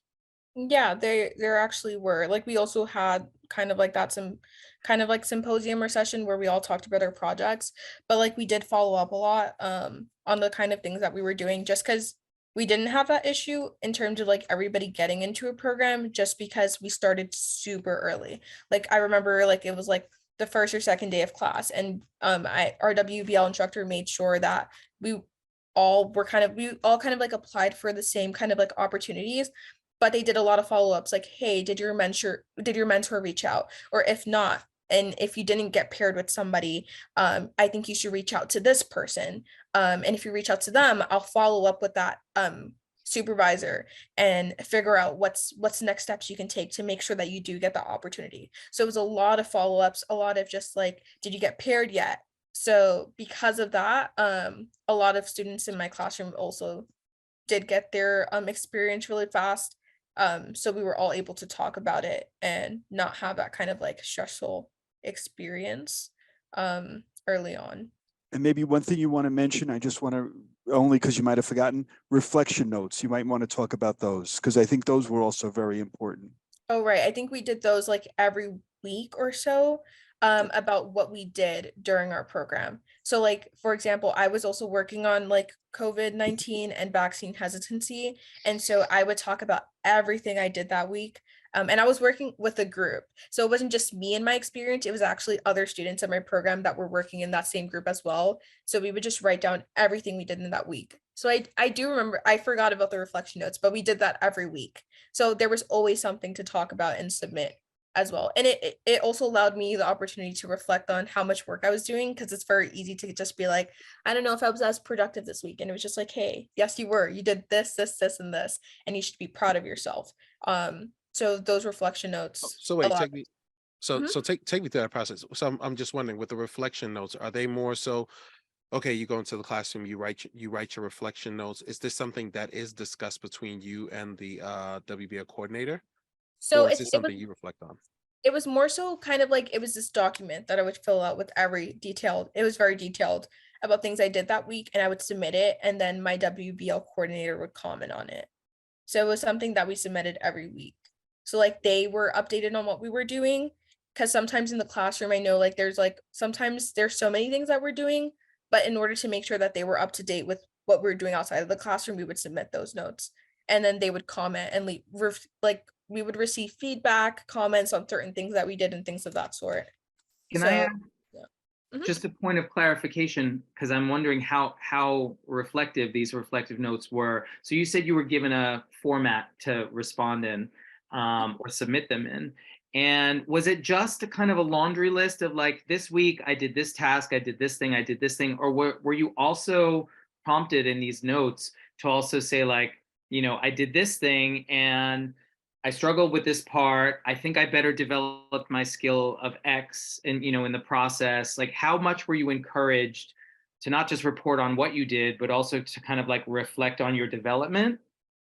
Yeah, there actually were. Like we also had kind of like some kind of like symposium or session where we all talked about our projects, but like we did follow up a lot on the kind of things that we were doing, just because we didn't have that issue in terms of like everybody getting into a program, just because we started super early. Like I remember like it was like the first or second day of class, and our WBL instructor made sure that we we all kind of like applied for the same kind of like opportunities, but they did a lot of follow-ups like, hey, did your mentor reach out? Or if not, and if you didn't get paired with somebody, I think you should reach out to this person. And if you reach out to them, I'll follow up with that supervisor and figure out what's the next steps you can take to make sure that you do get the opportunity. So it was a lot of follow-ups, a lot of just like, did you get paired yet? So because of that, a lot of students in my classroom also did get their experience really fast. So we were all able to talk about it and not have that kind of like stressful experience early on. And maybe one thing you want to mention, I just want to, only because you might have forgotten, reflection notes. You might want to talk about those, because I think those were also very important. Oh, right. I think we did those like every week or so. about what we did during our program. So like, for example, I was also working on like COVID-19 and vaccine hesitancy. And so I would talk about everything I did that week. And I was working with a group. So it wasn't just me and my experience, it was actually other students in my program that were working in that same group as well. So we would just write down everything we did in that week. So I do remember, I forgot about the reflection notes, but we did that every week. So there was always something to talk about and submit as well. And it also allowed me the opportunity to reflect on how much work I was doing, because it's very easy to just be like, I don't know if I was as productive this week. And it was just like, hey, yes, you were. You did this, this, this, and this, and you should be proud of yourself. So those reflection notes So wait, allowed. take me. So Mhm. so take me through that process. So I'm just wondering, with the reflection notes, are they more so? Okay, you go into the classroom, you write your reflection notes. Is this something that is discussed between you and the WBA coordinator, So or is it's this something you reflect on? it was more so kind of like, it was this document that I would fill out with it was very detailed about things I did that week, and I would submit it, and then my WBL coordinator would comment on it. So it was something that we submitted every week. So like they were updated on what we were doing, because sometimes in the classroom I know like sometimes there's so many things that we're doing, but in order to make sure that they were up to date with what we were doing outside of the classroom, we would submit those notes, and then they would comment and like we would receive feedback, comments on certain things that we did and things of that sort. Can I So add yeah. Mhm. just a point of clarification, because I'm wondering how reflective these reflective notes were. So you said you were given a format to respond in, or submit them in. And was it just a kind of a laundry list of like, this week I did this task, I did this thing, I did this thing, or were you also prompted in these notes to also say like, I did this thing and I struggled with this part. I think I better develop my skill of X and, in the process. Like, how much were you encouraged to not just report on what you did, but also to kind of like reflect on your development?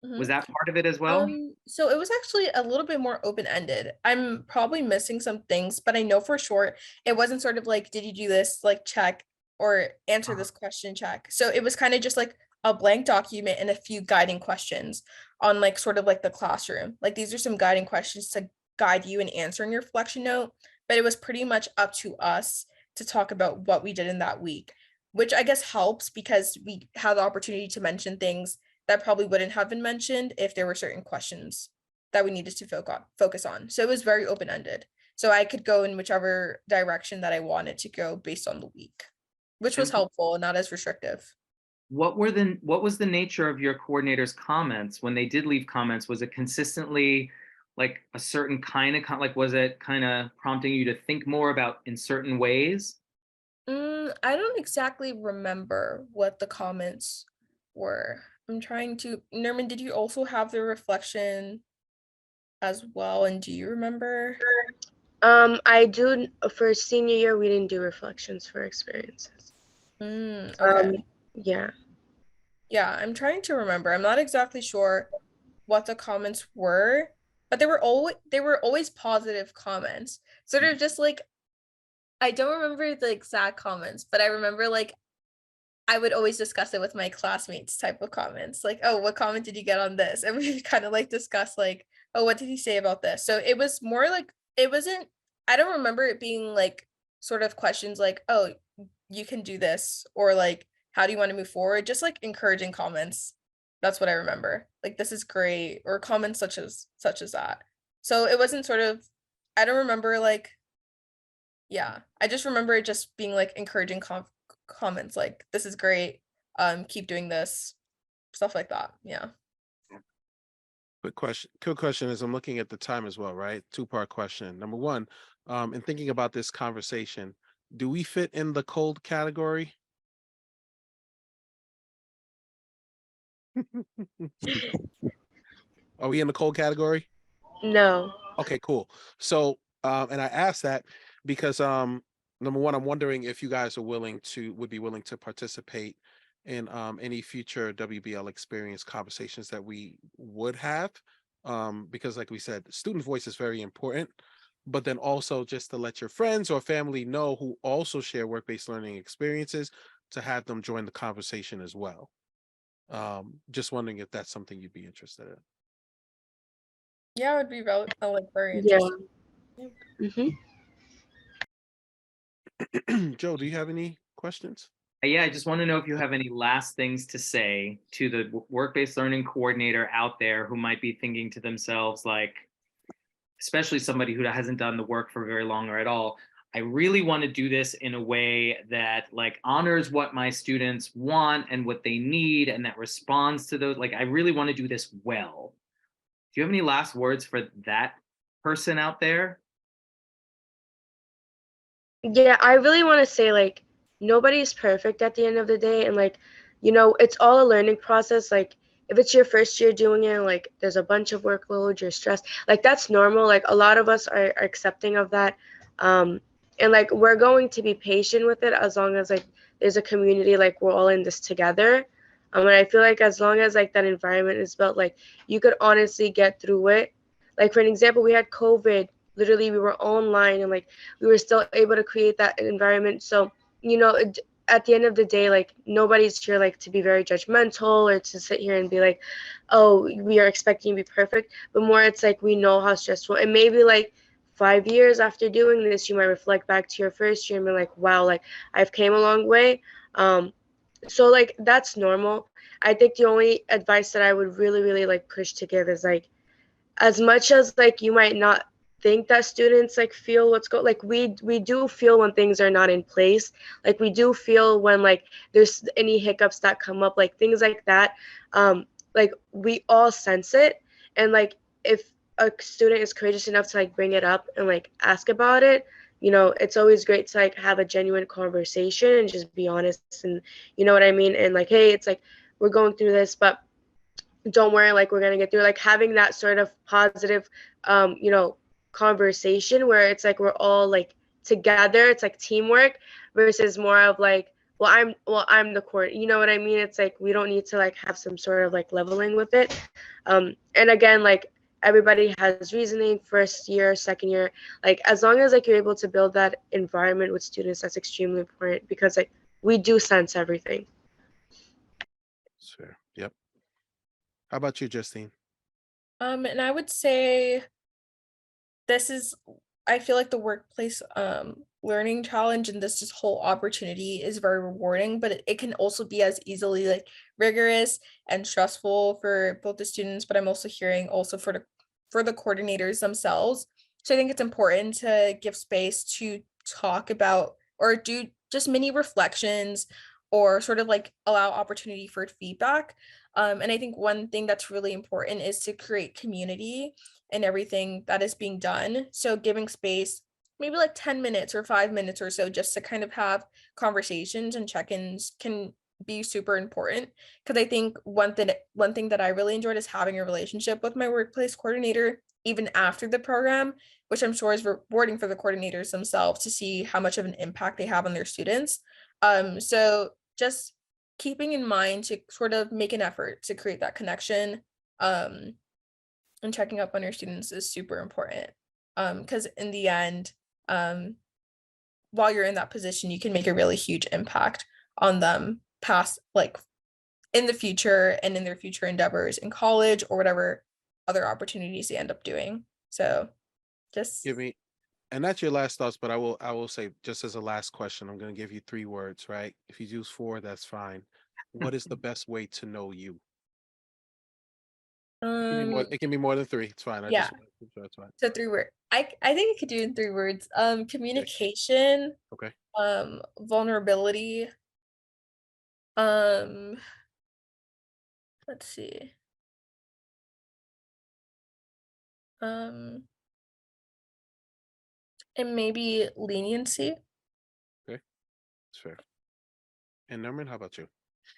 Was Mhm. that part of it as well? So it was actually a little bit more open-ended. I'm probably missing some things, but I know for sure it wasn't sort of like, did you do this, like check, or answer Uh-huh. this question, check. So it was kind of just like a blank document and a few guiding questions on like sort of like the classroom. Like these are some guiding questions to guide you in answering your reflection note, but it was pretty much up to us to talk about what we did in that week, which I guess helps because we had the opportunity to mention things that probably wouldn't have been mentioned if there were certain questions that we needed to focus on. So it was very open-ended. So I could go in whichever direction that I wanted to go based on the week, which was And helpful and not as restrictive. what was the nature of your coordinator's comments when they did leave comments? Was it consistently like a certain kind of like, was it kind of prompting you to think more about in certain ways? I don't exactly remember what the comments were. I'm trying to. Nerman, did you also have the reflection as well? And do you remember? I do for senior year. We didn't do reflections for experiences. Okay. Yeah. Yeah, I'm trying to remember. I'm not exactly sure what the comments were, but they were always positive comments. Sort of just like, I don't remember the exact comments, but I remember like I would always discuss it with my classmates type of comments. Like, oh, what comment did you get on this? And we kind of like discuss like, oh, what did he say about this? So it was more like, it wasn't, I don't remember it being like sort of questions like, oh, you can do this, or like, how do you want to move forward? Just like encouraging comments. That's what I remember. Like, this is great, or comments such as that. So it wasn't sort of, I don't remember like, yeah, I just remember it just being like encouraging comments like, this is great, keep doing this, stuff like that. Yeah. Quick question is, I'm looking at the time as well, right? Two-part question. Number one, in thinking about this conversation, do we fit in the cold category? Are we in the cold category? No. Okay, cool. So, and I asked that because, number one, I'm wondering if you guys would be willing to participate in any future WBL experience conversations that we would have. Because like we said, student voice is very important, but then also just to let your friends or family know who also share work-based learning experiences, to have them join the conversation as well. Just wondering if that's something you'd be interested in. Yeah, it would be like very Yeah. interesting. Yeah. Hmm. Joe, do you have any questions? Yeah, I just want to know if you have any last things to say to the work-based learning coordinator out there who might be thinking to themselves, like, especially somebody who hasn't done the work for very long or at all, I really want to do this in a way that like honors what my students want and what they need and that responds to those. Like, I really want to do this well. Do you have any last words for that person out there? Yeah, I really want to say like nobody's perfect at the end of the day, and like, you know, it's all a learning process. Like if it's your first year doing it, like there's a bunch of workload, you're stressed, like that's normal. Like a lot of us are accepting of that. And like we're going to be patient with it as long as like there's a community, like we're all in this together. And I feel like as long as like that environment is built, like you could honestly get through it. Like for an example, we had COVID. Literally, we were online and like we were still able to create that environment. So, you know, at the end of the day, like nobody's here like to be very judgmental or to sit here and be like, oh, we are expecting you to be perfect. But more, it's like we know how stressful. And maybe like 5 years after doing this, you might reflect back to your first year and be like, wow, like I've came a long way. So like that's normal. I think the only advice that I would really, really like push to give is like, as much as like you might not think that students like feel what's going, like we do feel when things are not in place, like we do feel when like there's any hiccups that come up, like things like that. Like we all sense it, and like if a student is courageous enough to like bring it up and like ask about it, you know, it's always great to like have a genuine conversation and just be honest, and you know what I mean, and like, hey, it's like we're going through this, but don't worry, like we're gonna get through, like having that sort of positive you know, conversation where it's like we're all like together, it's like teamwork versus more of like, well I'm the court, you know what I mean, it's like we don't need to like have some sort of like leveling with it. And again, like everybody has reasoning, first year, second year, like as long as like you're able to build that environment with students, that's extremely important because like we do sense everything. Sure. Yep. How about you, Justine? And I would say this is, I feel like the workplace learning challenge and this just whole opportunity is very rewarding, but it can also be as easily like rigorous and stressful for both the students, but I'm also hearing also for the coordinators themselves. So I think it's important to give space to talk about or do just mini reflections or sort of like allow opportunity for feedback. And I think one thing that's really important is to create community and everything that is being done. So giving space, maybe like 10 minutes or 5 minutes or so, just to kind of have conversations and check-ins can be super important. Because I think one thing that I really enjoyed is having a relationship with my workplace coordinator, even after the program, which I'm sure is rewarding for the coordinators themselves to see how much of an impact they have on their students. So just keeping in mind to sort of make an effort to create that connection. And checking up on your students is super important. Because in the end, while you're in that position, you can make a really huge impact on them past like in the future and in their future endeavors in college or whatever other opportunities they end up doing. So just Give me, and that's your last thoughts, but I will say just as a last question, I'm going to give you 3 words, right? If you use 4, that's fine. What is the best way to know you? It can be more. um It can be more than 3. It's fine. I yeah, just that's fine. so 3 words. I think I could do in 3 words. Okay. Communication, Okay. vulnerability, um let's see. Um and maybe leniency. Okay. It's fair. And Norman, how about you?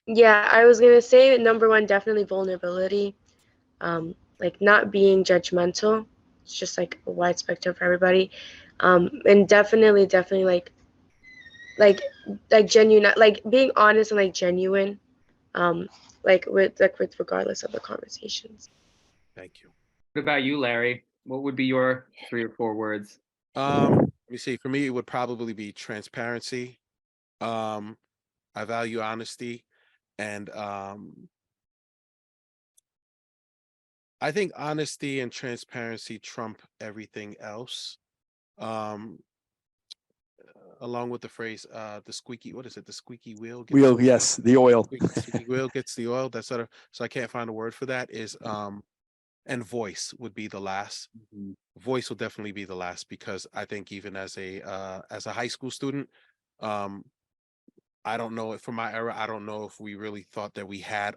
Yeah, I was gonna say number one, definitely vulnerability. Like not being judgmental. It's just like a wide spectrum for everybody. And definitely like like genuine, like being honest and like genuine. Um, like with regardless of the conversations. Thank you. What about you, Larry? What would be your 3 or 4 words? Let me see. For me, it would probably be transparency. Um, I value honesty, and I think honesty and transparency trump everything else. Um, along with the phrase, the squeaky, what is it? The squeaky wheel gets Wheel, yes, the oil. squeaky wheel gets the oil. That sort of, so I can't find a word for that is, and voice would be the last. Mhm. Voice will definitely be the last, because I think even as a high school student, um, I don't know if from my era, I don't know if we really thought that we had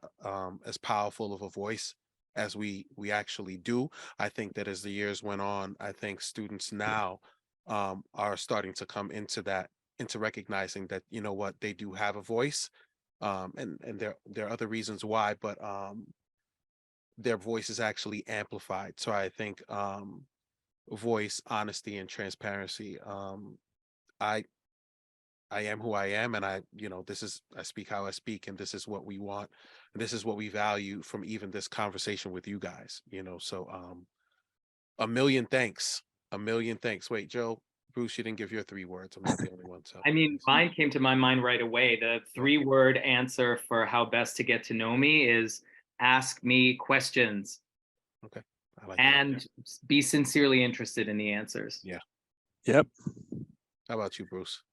as powerful of a voice as we actually do. I think that as the years went on, I think students now are starting to come into that, into recognizing that, you know what, they do have a voice. And there are other reasons why, but their voice is actually amplified. So I think voice, honesty, and transparency. I I am who I am, and this is, I speak how I speak, and this is what we want, and this is what we value from even this conversation with you guys. So a million thanks, a million thanks. Wait, Joe, Bruce, you didn't give your 3 words. I'm not the only one, so I mean, mine came to my mind right away. The 3-word answer for how best to get to know me is ask me questions okay, I like that. and be sincerely interested in the answers. Yeah. Yep. How about you, Bruce?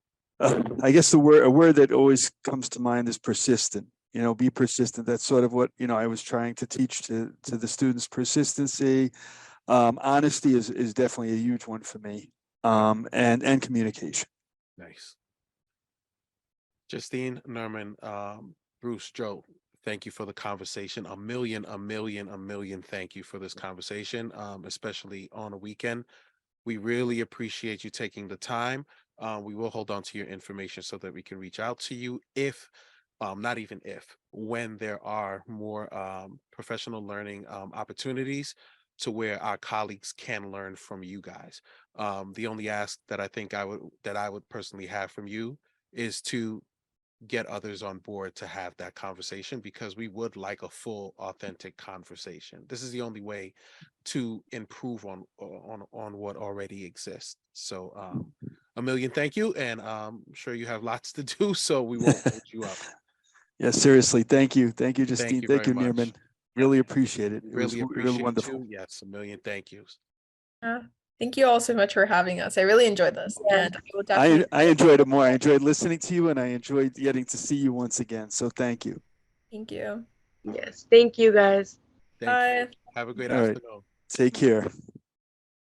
I guess a word that always comes to mind is persistent. Be persistent. That's sort of what, I was trying to teach to the students. Persistency, honesty is definitely a huge one for me. And communication. Nice. Justine, Norman, Bruce, Joe, thank you for the conversation. A million thank you for this conversation, especially on a weekend. We really appreciate you taking the time. We will hold on to your information so that we can reach out to you if, not even if, when there are more professional learning opportunities to where our colleagues can learn from you guys. The only ask that I think I would personally have from you is to get others on board to have that conversation, because we would like a full, authentic conversation. This is the only way to improve on what already exists. So a million thank you, and I'm sure you have lots to do, so we won't hold you up. Yeah, seriously. Thank you, Justine. you Thank very you, much. Neerman. Really appreciate it. It was Really really appreciate wonderful. you. Yes, a million thank yous. Thank you all so much for having us. I really enjoyed this, and I will I definitely. enjoyed it more. I enjoyed listening to you, and I enjoyed getting to see you once again. So thank you. Thank you. Yes. Thank you guys. Thank you. Bye. Have a great All right. afternoon. Take care.